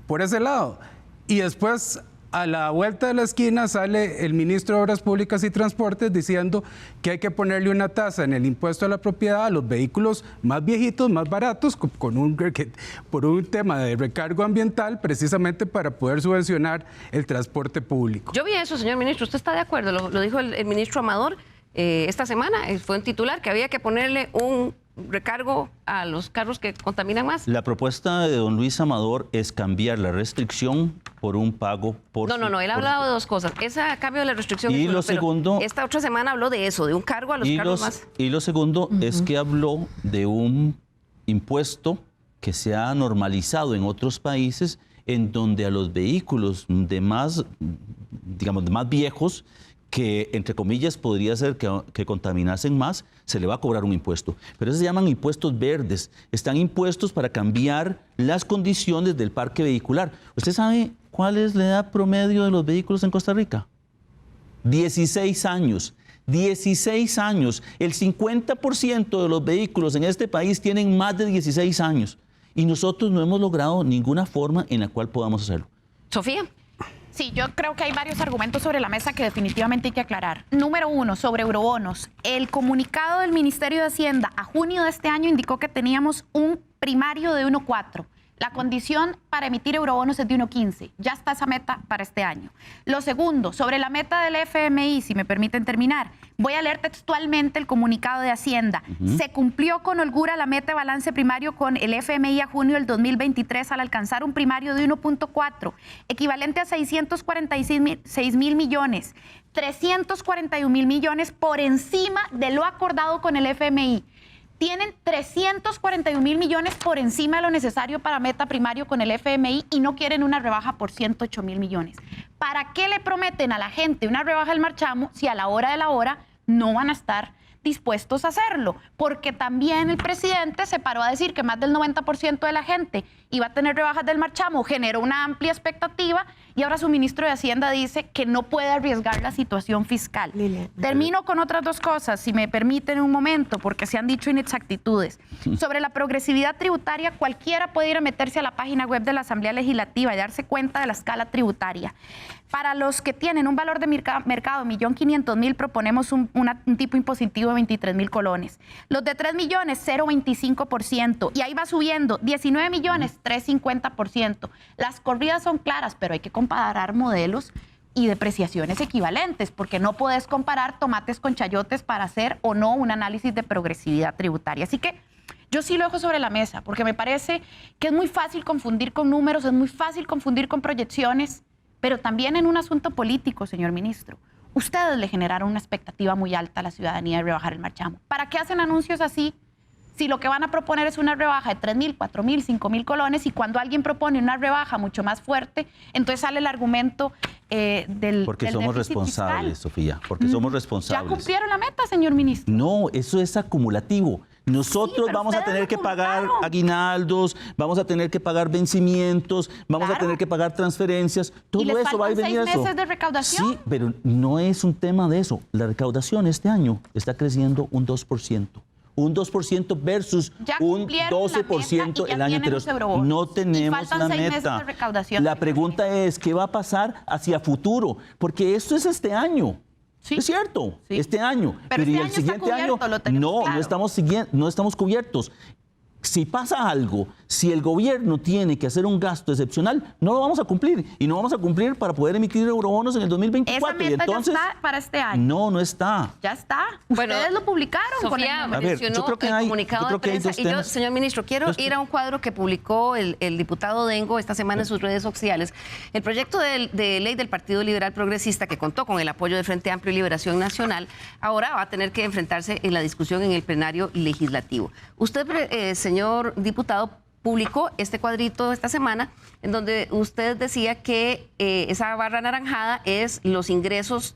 por ese lado. Y después, a la vuelta de la esquina, sale el ministro de Obras Públicas y Transportes diciendo que hay que ponerle una tasa en el impuesto a la propiedad a los vehículos más viejitos, más baratos, por un tema de recargo ambiental, precisamente para poder subvencionar el transporte público. Yo vi eso, señor ministro. ¿Usted está de acuerdo? Lo dijo el ministro Amador esta semana, fue un titular, que había que ponerle un recargo a los carros que contaminan más. La propuesta de don Luis Amador es cambiar la restricción por un pago por... No, él ha hablado de dos cosas. Ese cambio de la restricción... Y lo segundo... Esta otra semana habló de eso, de un cargo a los carros más... Y lo segundo es que habló de un impuesto que se ha normalizado en otros países en donde a los vehículos de más, digamos, de más viejos, que entre comillas podría ser que contaminasen más, se le va a cobrar un impuesto. Pero esos se llaman impuestos verdes. Están impuestos para cambiar las condiciones del parque vehicular. ¿Usted sabe cuál es la edad promedio de los vehículos en Costa Rica? 16 años. 16 años. El 50% de los vehículos en este país tienen más de 16 años. Y nosotros no hemos logrado ninguna forma en la cual podamos hacerlo. Sofía. Sí, yo creo que hay varios argumentos sobre la mesa que definitivamente hay que aclarar. Número uno, sobre eurobonos. El comunicado del Ministerio de Hacienda a junio de este año indicó que teníamos un primario de 1.4. La condición para emitir eurobonos es de 1.15. Ya está esa meta para este año. Lo segundo, sobre la meta del FMI, si me permiten terminar, voy a leer textualmente el comunicado de Hacienda. Se cumplió con holgura la meta de balance primario con el FMI a junio del 2023 al alcanzar un primario de 1.4, equivalente a 646 mil millones, 341 mil millones por encima de lo acordado con el FMI. Tienen 341 mil millones por encima de lo necesario para meta primario con el FMI y no quieren una rebaja por 108 mil millones. ¿Para qué le prometen a la gente una rebaja del marchamo si a la hora de la hora no van a estar dispuestos a hacerlo? Porque también el presidente se paró a decir que más del 90% de la gente iba a tener rebajas del marchamo, generó una amplia expectativa y ahora su ministro de Hacienda dice que no puede arriesgar la situación fiscal. Termino con otras dos cosas, si me permiten un momento, porque se han dicho inexactitudes. Sobre la progresividad tributaria, cualquiera puede ir a meterse a la página web de la Asamblea Legislativa y darse cuenta de la escala tributaria. Para los que tienen un valor de mercado de 1.500.000, proponemos un tipo impositivo de 23.000 colones. Los de 3 millones, 0.25%. Y ahí va subiendo. 19 millones, 3.50%. Las corridas son claras, pero hay que comparar modelos y depreciaciones equivalentes, porque no puedes comparar tomates con chayotes para hacer o no un análisis de progresividad tributaria. Así que yo sí lo dejo sobre la mesa, porque me parece que es muy fácil confundir con números, es muy fácil confundir con proyecciones, pero también en un asunto político, señor ministro. Ustedes le generaron una expectativa muy alta a la ciudadanía de rebajar el marchamo. ¿Para qué hacen anuncios así si lo que van a proponer es una rebaja de 3.000, 4.000, 5.000 colones y cuando alguien propone una rebaja mucho más fuerte, entonces sale el argumento del Porque somos responsables, fiscal. Sofía, porque somos responsables. ¿Ya cumplieron la meta, señor ministro? No, eso es acumulativo. Nosotros vamos a tener que pagar aguinaldos, vamos a tener que pagar vencimientos, vamos a tener que pagar transferencias, todo eso va a venir. 6 meses de recaudación. Sí, pero no es un tema de eso. La recaudación este año está creciendo un 2%. Un 2% versus un 12% el año anterior. No tenemos la meta. La pregunta es, ¿qué va a pasar hacia futuro? Porque esto es este año. Sí. Es cierto, este año. Pero y este el año siguiente está cubierto, año lo tenemos claro. no estamos cubiertos. Si pasa algo, si el gobierno tiene que hacer un gasto excepcional, no lo vamos a cumplir. Y no vamos a cumplir para poder emitir eurobonos en el 2024. ¿Esa meta y entonces, ya está para este año? No está. Ya está. Ustedes lo publicaron. Sofía mencionó yo creo que el comunicado de prensa. Y yo, señor ministro, quiero ir a un cuadro que publicó el diputado Dengo esta semana en sus redes sociales. El proyecto de ley del Partido Liberal Progresista, que contó con el apoyo del Frente Amplio y Liberación Nacional, ahora va a tener que enfrentarse en la discusión en el plenario legislativo. Usted, señor diputado, publicó este cuadrito esta semana en donde usted decía que esa barra anaranjada es los ingresos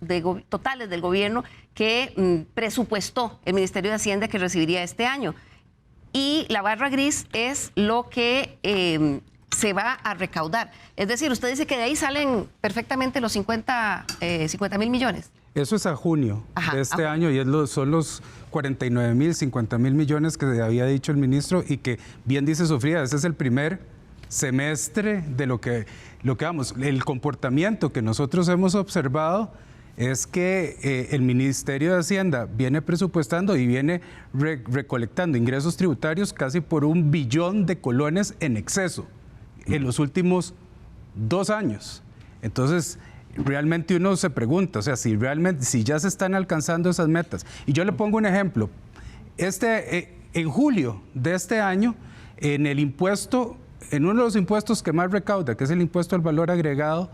totales del gobierno que presupuestó el Ministerio de Hacienda que recibiría este año. Y la barra gris es lo que se va a recaudar. Es decir, usted dice que de ahí salen perfectamente los 50.000 millones. Eso es a junio de este año y son los 49.000, 50.000 millones que había dicho el ministro y que bien dice Sofía, ese es el primer semestre de lo que vamos. El comportamiento que nosotros hemos observado es que el Ministerio de Hacienda viene presupuestando y viene recolectando ingresos tributarios casi por 1 billón de colones en exceso en los últimos 2 años. Entonces, realmente uno se pregunta, o sea, si ya se están alcanzando esas metas. Y yo le pongo un ejemplo. En julio de este año, en uno de los impuestos que más recauda, que es el impuesto al valor agregado,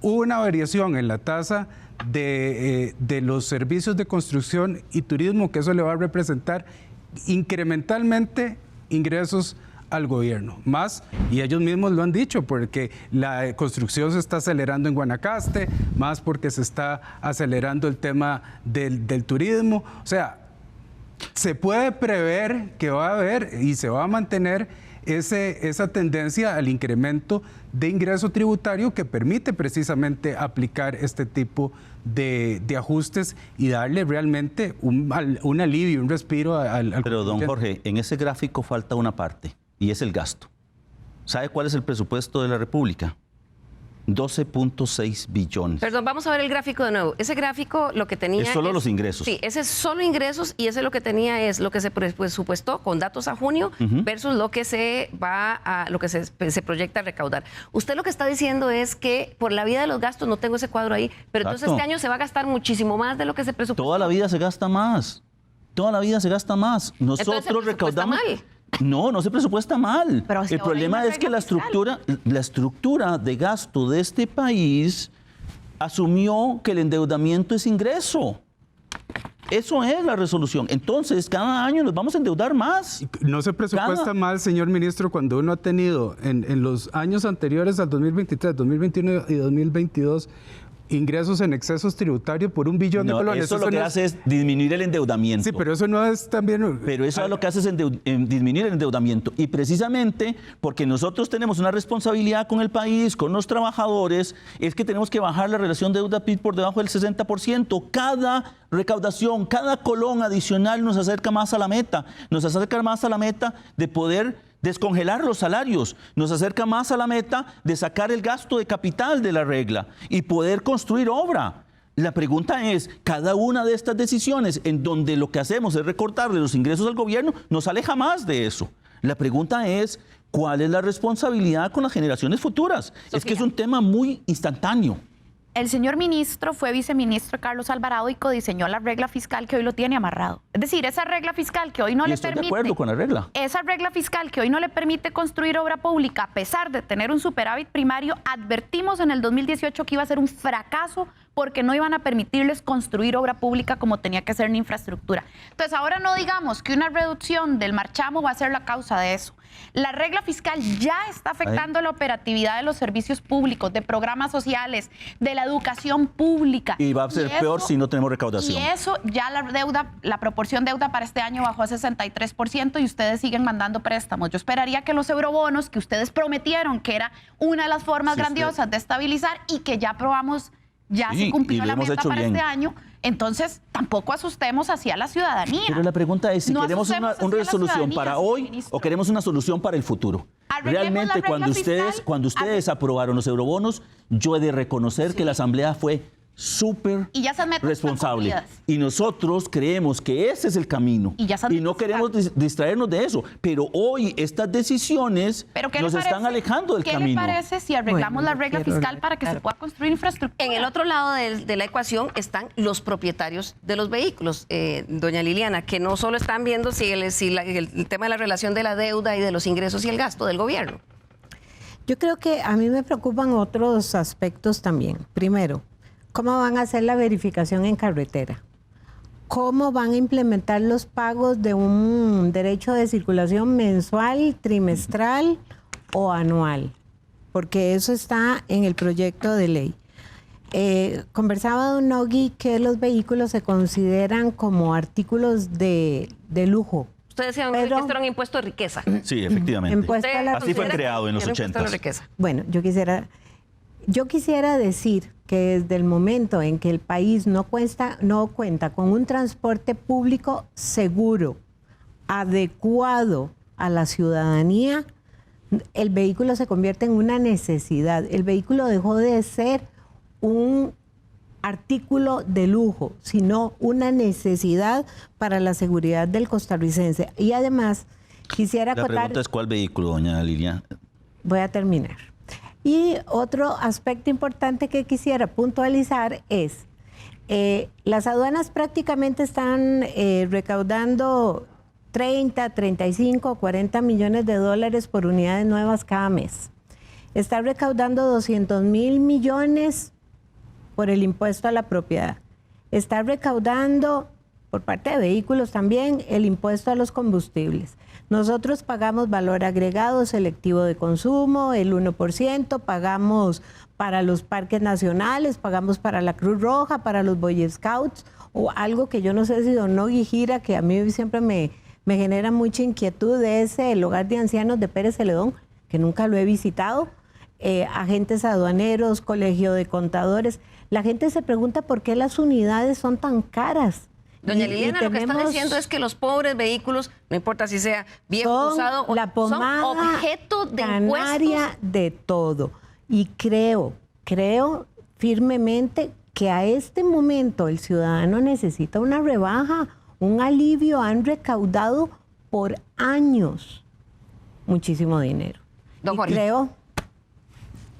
hubo una variación en la tasa de los servicios de construcción y turismo, que eso le va a representar incrementalmente ingresos al gobierno, más, y ellos mismos lo han dicho, porque la construcción se está acelerando en Guanacaste, más porque se está acelerando el tema del turismo. O sea, se puede prever que va a haber y se va a mantener esa tendencia al incremento de ingreso tributario que permite precisamente aplicar este tipo de ajustes y darle realmente un alivio, un respiro al Pero don Jorge, en ese gráfico falta una parte, y es el gasto. ¿Sabe cuál es el presupuesto de la República? 12.6 billones. Perdón, vamos a ver el gráfico de nuevo. Ese gráfico lo que tenía... Es solo los ingresos. Sí, ese es solo ingresos, y ese lo que tenía es lo que se presupuestó con datos a junio versus lo que se proyecta recaudar. Usted lo que está diciendo es que por la vía de los gastos, no tengo ese cuadro ahí, pero Exacto. entonces este año se va a gastar muchísimo más de lo que se presupuestó. Toda la vida se gasta más. Toda la vida se gasta más. Nosotros recaudamos... mal. No se presupuesta mal. Pero si el ahora problema hay una es que la regla estructura de gasto de este país asumió que el endeudamiento es ingreso. Eso es la resolución. Entonces, cada año nos vamos a endeudar más. No se presupuesta mal, señor ministro, cuando uno ha tenido en los años anteriores al 2023, 2021 y 2022 ingresos en excesos tributarios por 1 billón de colones. Eso lo que hace es disminuir el endeudamiento. Sí, pero eso no es también... Pero eso es lo que hace es disminuir el endeudamiento. Y precisamente porque nosotros tenemos una responsabilidad con el país, con los trabajadores, es que tenemos que bajar la relación deuda-PIB por debajo del 60%. Cada recaudación, cada colón adicional nos acerca más a la meta. Nos acerca más a la meta de poder descongelar los salarios, nos acerca más a la meta de sacar el gasto de capital de la regla y poder construir obra. La pregunta es, cada una de estas decisiones en donde lo que hacemos es recortarle los ingresos al gobierno, nos aleja más de eso. La pregunta es, ¿cuál es la responsabilidad con las generaciones futuras? Sofía. Es que es un tema muy instantáneo. El señor ministro fue viceministro Carlos Alvarado y codiseñó la regla fiscal que hoy lo tiene amarrado. Es decir, esa regla fiscal que hoy no le permite... Estoy de acuerdo con la regla. Esa regla fiscal que hoy no le permite construir obra pública, a pesar de tener un superávit primario, advertimos en el 2018 que iba a ser un fracaso porque no iban a permitirles construir obra pública como tenía que ser en infraestructura. Entonces, ahora no digamos que una reducción del marchamo va a ser la causa de eso. La regla fiscal ya está afectando la operatividad de los servicios públicos, de programas sociales, de la educación pública. Y va a ser peor si no tenemos recaudación. Y eso ya la proporción deuda para este año bajó a 63% y ustedes siguen mandando préstamos. Yo esperaría que los eurobonos que ustedes prometieron que era una de las formas grandiosas de estabilizar y que ya aprobamos, ya se cumplió la meta para este año. Entonces, tampoco asustemos hacia la ciudadanía. Pero la pregunta es si No queremos una asustemos hacia la resolución ciudadanía, para señor hoy ministro. o queremos una solución para el futuro. Arreglemos Realmente, la regla cuando ustedes aprobaron los eurobonos, yo he de reconocer que la Asamblea fue súper Y ya esas metas están responsable. cumplidas. Y nosotros creemos que ese es el camino. Y ya esas Y no metas queremos distraernos de eso. Pero hoy estas decisiones ¿Pero qué nos le están parece? alejando del ¿Qué camino. le parece si arreglamos la regla fiscal para que se pueda construir infraestructura? En el otro lado de la ecuación están los propietarios de los vehículos, doña Liliana, que no solo están viendo si el tema de la relación de la deuda y de los ingresos y el gasto del gobierno. Yo creo que a mí me preocupan otros aspectos también. Primero, ¿cómo van a hacer la verificación en carretera? ¿Cómo van a implementar los pagos de un derecho de circulación mensual, trimestral o anual? Porque eso está en el proyecto de ley. Conversaba don Nogui que los vehículos se consideran como artículos de lujo. Ustedes decían que esto era un impuesto de riqueza. Sí, efectivamente. Impuesto a la Así fue riqueza. creado en los Era un impuesto a la 80s. riqueza. Bueno, yo quisiera decir que desde el momento en que el país no cuenta con un transporte público seguro, adecuado a la ciudadanía, el vehículo se convierte en una necesidad. El vehículo dejó de ser un artículo de lujo, sino una necesidad para la seguridad del costarricense. Y además, quisiera La acotar... pregunta es ¿cuál vehículo, doña Liliana? Voy a terminar. Y otro aspecto importante que quisiera puntualizar es, las aduanas prácticamente están recaudando 30, 35, 40 millones de dólares por unidades nuevas cada mes. Está recaudando 200.000 millones por el impuesto a la propiedad. Está recaudando, por parte de vehículos también, el impuesto a los combustibles. Nosotros pagamos valor agregado selectivo de consumo, el 1%, pagamos para los parques nacionales, pagamos para la Cruz Roja, para los Boy Scouts, o algo que yo no sé si don Nogui gira, que a mí siempre me genera mucha inquietud, es el hogar de ancianos de Pérez Celedón, que nunca lo he visitado, agentes aduaneros, colegio de contadores. La gente se pregunta por qué las unidades son tan caras. Doña Liliana, lo que está diciendo es que los pobres vehículos, no importa si sea viejo, usado, la pomada son objeto de canaria impuestos. De todo. Y creo firmemente que a este momento el ciudadano necesita una rebaja, un alivio. Han recaudado por años muchísimo dinero. Don Jorge. Creo...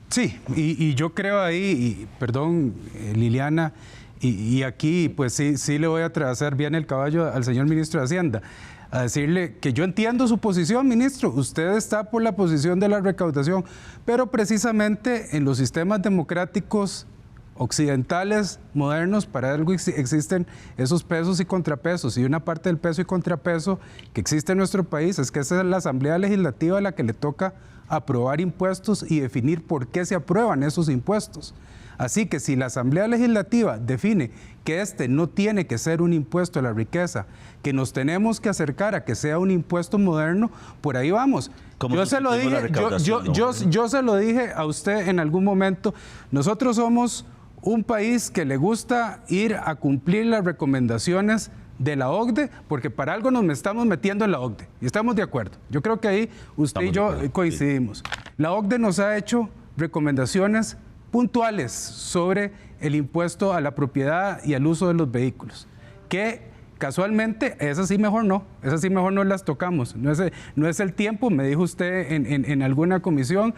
Sí, y yo creo ahí, perdón, Liliana, y aquí pues sí le voy a atravesar bien el caballo al señor ministro de Hacienda, a decirle que yo entiendo su posición, ministro, usted está por la posición de la recaudación, pero precisamente en los sistemas democráticos occidentales, modernos, para algo existen esos pesos y contrapesos, y una parte del peso y contrapeso que existe en nuestro país es que esa es la Asamblea Legislativa a la que le toca aprobar impuestos y definir por qué se aprueban esos impuestos. Así que si la Asamblea Legislativa define que este no tiene que ser un impuesto a la riqueza, que nos tenemos que acercar a que sea un impuesto moderno, por ahí vamos. Yo se lo dije a usted en algún momento, nosotros somos un país que le gusta ir a cumplir las recomendaciones de la OCDE, porque para algo nos estamos metiendo en la OCDE, y estamos de acuerdo. Yo creo que ahí usted y yo coincidimos. La OCDE nos ha hecho recomendaciones puntuales sobre el impuesto a la propiedad y al uso de los vehículos, que casualmente esas sí mejor no las tocamos, no es el tiempo, me dijo usted en alguna comisión,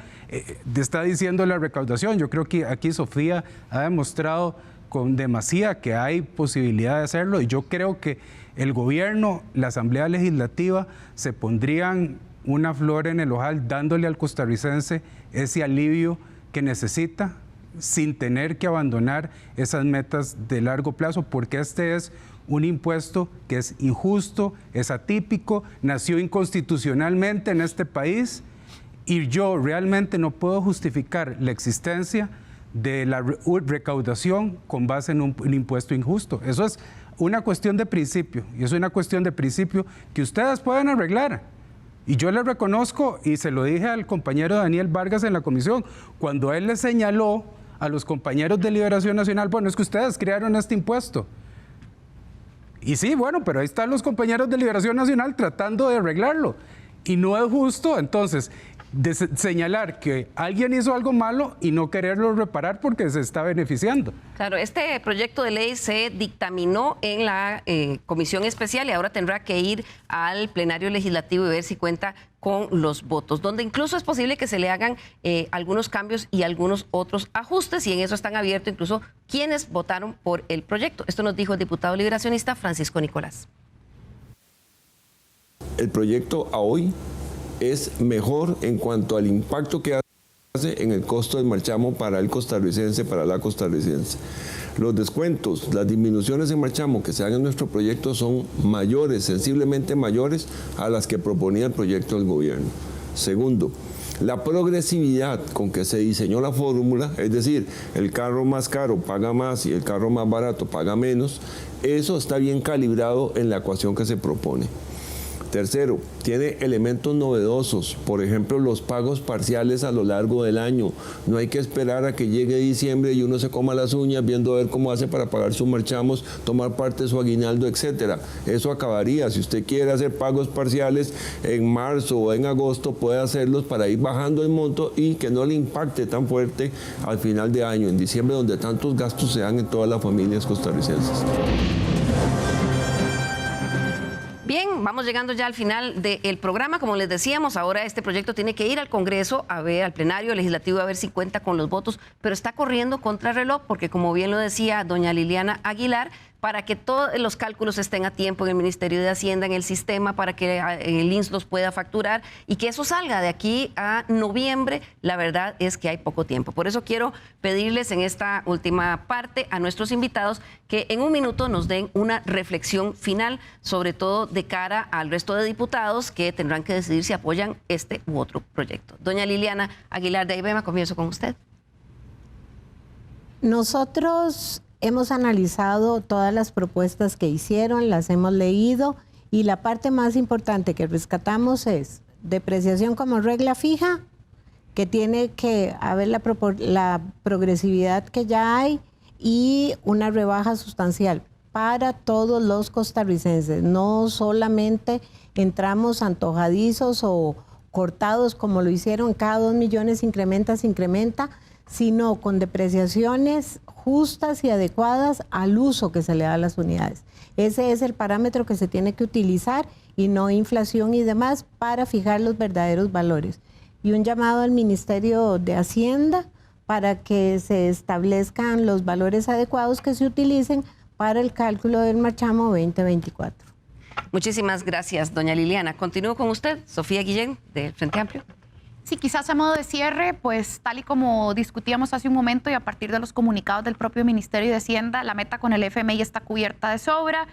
está diciendo la recaudación. Yo creo que aquí Sofía ha demostrado con demasía que hay posibilidad de hacerlo, y yo creo que el gobierno, la Asamblea Legislativa se pondrían una flor en el ojal dándole al costarricense ese alivio que necesita sin tener que abandonar esas metas de largo plazo, porque este es un impuesto que es injusto, es atípico, nació inconstitucionalmente en este país, y yo realmente no puedo justificar la existencia de la recaudación con base en un impuesto injusto. Eso es una cuestión de principio, y es una cuestión de principio que ustedes pueden arreglar. Y yo le reconozco, y se lo dije al compañero Daniel Vargas en la comisión, cuando él le señaló a los compañeros de Liberación Nacional, bueno, es que ustedes crearon este impuesto. Y sí, bueno, pero ahí están los compañeros de Liberación Nacional tratando de arreglarlo. Y no es justo, entonces, de señalar que alguien hizo algo malo y no quererlo reparar porque se está beneficiando. Claro, este proyecto de ley se dictaminó en la comisión especial y ahora tendrá que ir al plenario legislativo y ver si cuenta con los votos, donde incluso es posible que se le hagan algunos cambios y algunos otros ajustes, y en eso están abiertos incluso quienes votaron por el proyecto. Esto nos dijo el diputado liberacionista Francisco Nicolás. El proyecto a hoy es mejor en cuanto al impacto que hace en el costo del marchamo para el costarricense, para la costarricense. Los descuentos, las disminuciones en marchamo que se hagan en nuestro proyecto son mayores, sensiblemente mayores a las que proponía el proyecto del gobierno. Segundo, la progresividad con que se diseñó la fórmula, es decir, el carro más caro paga más y el carro más barato paga menos, eso está bien calibrado en la ecuación que se propone. Tercero, tiene elementos novedosos, por ejemplo, los pagos parciales a lo largo del año. No hay que esperar a que llegue diciembre y uno se coma las uñas viendo a ver cómo hace para pagar sus marchamos, tomar parte de su aguinaldo, etcétera. Eso acabaría. Si usted quiere hacer pagos parciales en marzo o en agosto, puede hacerlos para ir bajando el monto y que no le impacte tan fuerte al final de año, en diciembre, donde tantos gastos se dan en todas las familias costarricenses. Bien, vamos llegando ya al final del programa. Como les decíamos, ahora este proyecto tiene que ir al Congreso, a ver, al plenario legislativo, a ver si cuenta con los votos, pero está corriendo contra reloj porque, como bien lo decía doña Liliana Aguilar, para que todos los cálculos estén a tiempo en el Ministerio de Hacienda, en el sistema, para que el INSS los pueda facturar y que eso salga de aquí a noviembre. La verdad es que hay poco tiempo. Por eso quiero pedirles en esta última parte a nuestros invitados que en un minuto nos den una reflexión final, sobre todo de cara al resto de diputados que tendrán que decidir si apoyan este u otro proyecto. Doña Liliana Aguilar de IBEMA, comienzo con usted. Nosotros hemos analizado todas las propuestas que hicieron, las hemos leído y la parte más importante que rescatamos es depreciación como regla fija, que tiene que haber la progresividad que ya hay y una rebaja sustancial para todos los costarricenses. No solamente entramos antojadizos o cortados como lo hicieron, cada 2 millones se incrementa, sino con depreciaciones justas y adecuadas al uso que se le da a las unidades. Ese es el parámetro que se tiene que utilizar y no inflación y demás para fijar los verdaderos valores. Y un llamado al Ministerio de Hacienda para que se establezcan los valores adecuados que se utilicen para el cálculo del marchamo 2024. Muchísimas gracias, doña Liliana. Continúo con usted, Sofía Guillén, del Frente Amplio. Sí, quizás a modo de cierre, pues tal y como discutíamos hace un momento y a partir de los comunicados del propio Ministerio de Hacienda, la meta con el FMI está cubierta de sobra,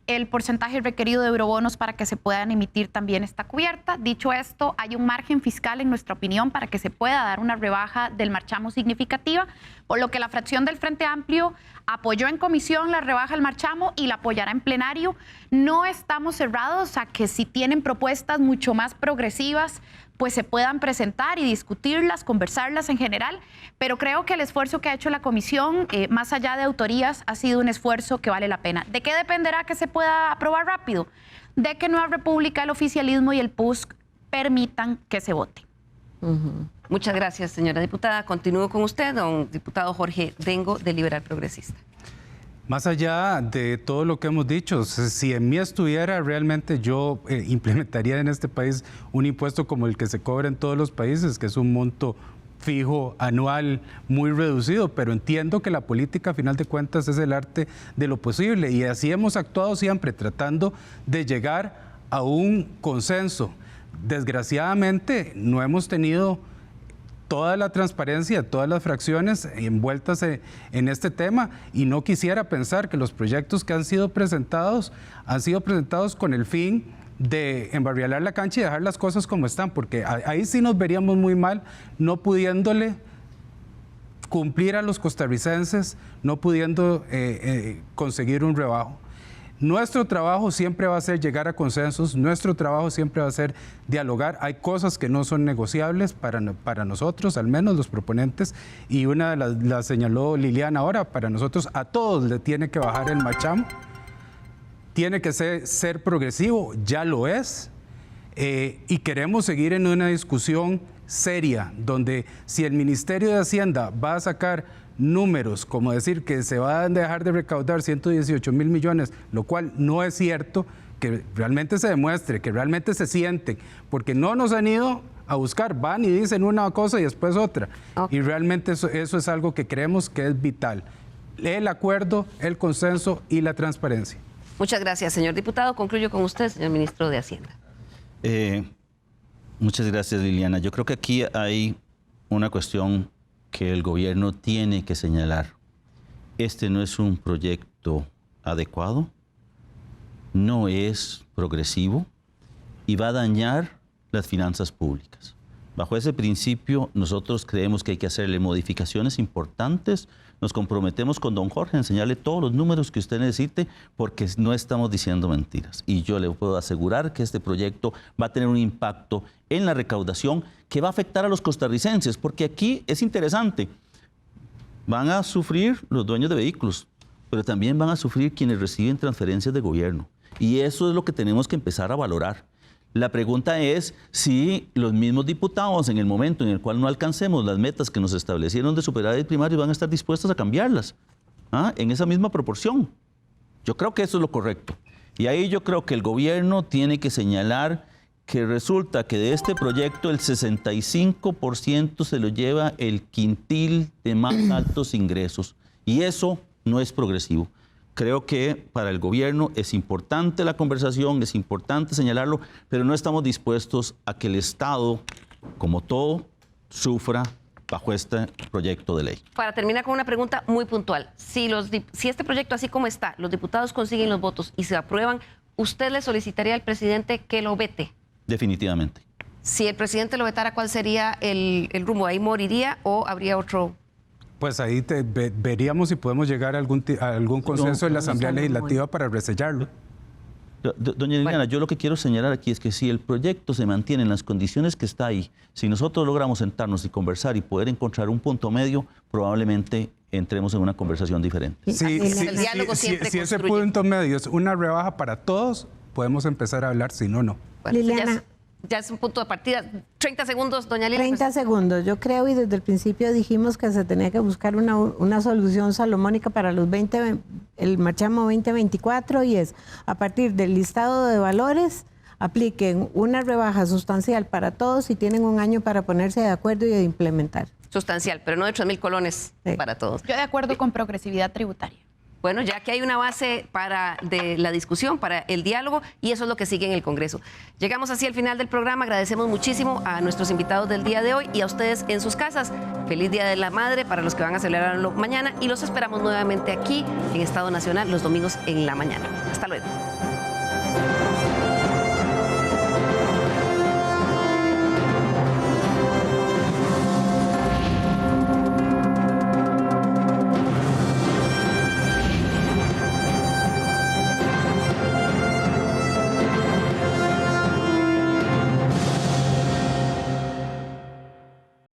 el porcentaje requerido de eurobonos para que se puedan emitir también está cubierta. Dicho esto, hay un margen fiscal, en nuestra opinión, para que se pueda dar una rebaja del marchamo significativa, por lo que la fracción del Frente Amplio apoyó en comisión la rebaja del marchamo y la apoyará en plenario. No estamos cerrados a que si tienen propuestas mucho más progresivas, pues se puedan presentar y discutirlas, conversarlas en general, pero creo que el esfuerzo que ha hecho la comisión, más allá de autorías, ha sido un esfuerzo que vale la pena. ¿De qué dependerá que se pueda aprobar rápido? De que Nueva República, el oficialismo y el PUSC permitan que se vote. Muchas gracias, señora diputada. Continúo con usted, don diputado Jorge Dengo, de Liberal Progresista. Más allá de todo lo que hemos dicho, si en mí estuviera, realmente yo implementaría en este país un impuesto como el que se cobra en todos los países, que es un monto fijo, anual, muy reducido, pero entiendo que la política, a final de cuentas, es el arte de lo posible y así hemos actuado siempre, tratando de llegar a un consenso. Desgraciadamente, no hemos tenido toda la transparencia, todas las fracciones envueltas en este tema y no quisiera pensar que los proyectos que han sido presentados con el fin de embarrialar la cancha y dejar las cosas como están, porque ahí sí nos veríamos muy mal, no pudiéndole cumplir a los costarricenses, no pudiendo conseguir un rebajo. Nuestro trabajo siempre va a ser llegar a consensos, nuestro trabajo siempre va a ser dialogar. Hay cosas que no son negociables para nosotros, al menos los proponentes, y una de las señaló Liliana ahora, para nosotros a todos le tiene que bajar el marchamo, tiene que ser progresivo, ya lo es, y queremos seguir en una discusión seria, donde si el Ministerio de Hacienda va a sacar números, como decir que se van a dejar de recaudar 118 mil millones, lo cual no es cierto, que realmente se demuestre, que realmente se sienten, porque no nos han ido a buscar, van y dicen una cosa y después otra. Y realmente eso es algo que creemos que es vital. El acuerdo, el consenso y la transparencia. Muchas gracias, señor diputado. Concluyo con usted, señor ministro de Hacienda. Muchas gracias, Liliana. Yo creo que aquí hay una cuestión que el gobierno tiene que señalar. Este no es un proyecto adecuado, no es progresivo y va a dañar las finanzas públicas. Bajo ese principio, nosotros creemos que hay que hacerle modificaciones importantes. Nos comprometemos con don Jorge a enseñarle todos los números que usted necesite, porque no estamos diciendo mentiras. Y yo le puedo asegurar que este proyecto va a tener un impacto en la recaudación que va a afectar a los costarricenses, porque aquí es interesante. Van a sufrir los dueños de vehículos, pero también van a sufrir quienes reciben transferencias de gobierno. Y eso es lo que tenemos que empezar a valorar. La pregunta es si los mismos diputados, en el momento en el cual no alcancemos las metas que nos establecieron de superávit primario, van a estar dispuestos a cambiarlas en esa misma proporción. Yo creo que eso es lo correcto. Y ahí yo creo que el gobierno tiene que señalar que resulta que de este proyecto el 65% se lo lleva el quintil de más altos ingresos. Y eso no es progresivo. Creo que para el gobierno es importante la conversación, es importante señalarlo, pero no estamos dispuestos a que el Estado, como todo, sufra bajo este proyecto de ley. Para terminar con una pregunta muy puntual, si este proyecto así como está, los diputados consiguen los votos y se aprueban, ¿usted le solicitaría al presidente que lo vete? Definitivamente. Si el presidente lo vetara, ¿cuál sería el rumbo? ¿Ahí moriría o habría otro? Pues ahí veríamos si podemos llegar a algún consenso en la Asamblea Legislativa para resellarlo. Doña Liliana, yo lo que quiero señalar aquí es que si el proyecto se mantiene en las condiciones que está ahí, si nosotros logramos sentarnos y conversar y poder encontrar un punto medio, probablemente entremos en una conversación diferente. Si ese punto medio es una rebaja para todos, podemos empezar a hablar, si no, no. Bueno, Liliana. Ya es un punto de partida. 30 segundos, doña Liliana. 30 segundos. Yo creo y desde el principio dijimos que se tenía que buscar una solución salomónica para el marchamo 2024 y es a partir del listado de valores apliquen una rebaja sustancial para todos y tienen un año para ponerse de acuerdo y de implementar. Sustancial, pero no de 8.000 colones para todos. Yo de acuerdo con progresividad tributaria. Bueno, ya que hay una base de la discusión, para el diálogo, y eso es lo que sigue en el Congreso. Llegamos así al final del programa. Agradecemos muchísimo a nuestros invitados del día de hoy y a ustedes en sus casas. Feliz Día de la Madre para los que van a celebrarlo mañana y los esperamos nuevamente aquí en Estado Nacional los domingos en la mañana. Hasta luego.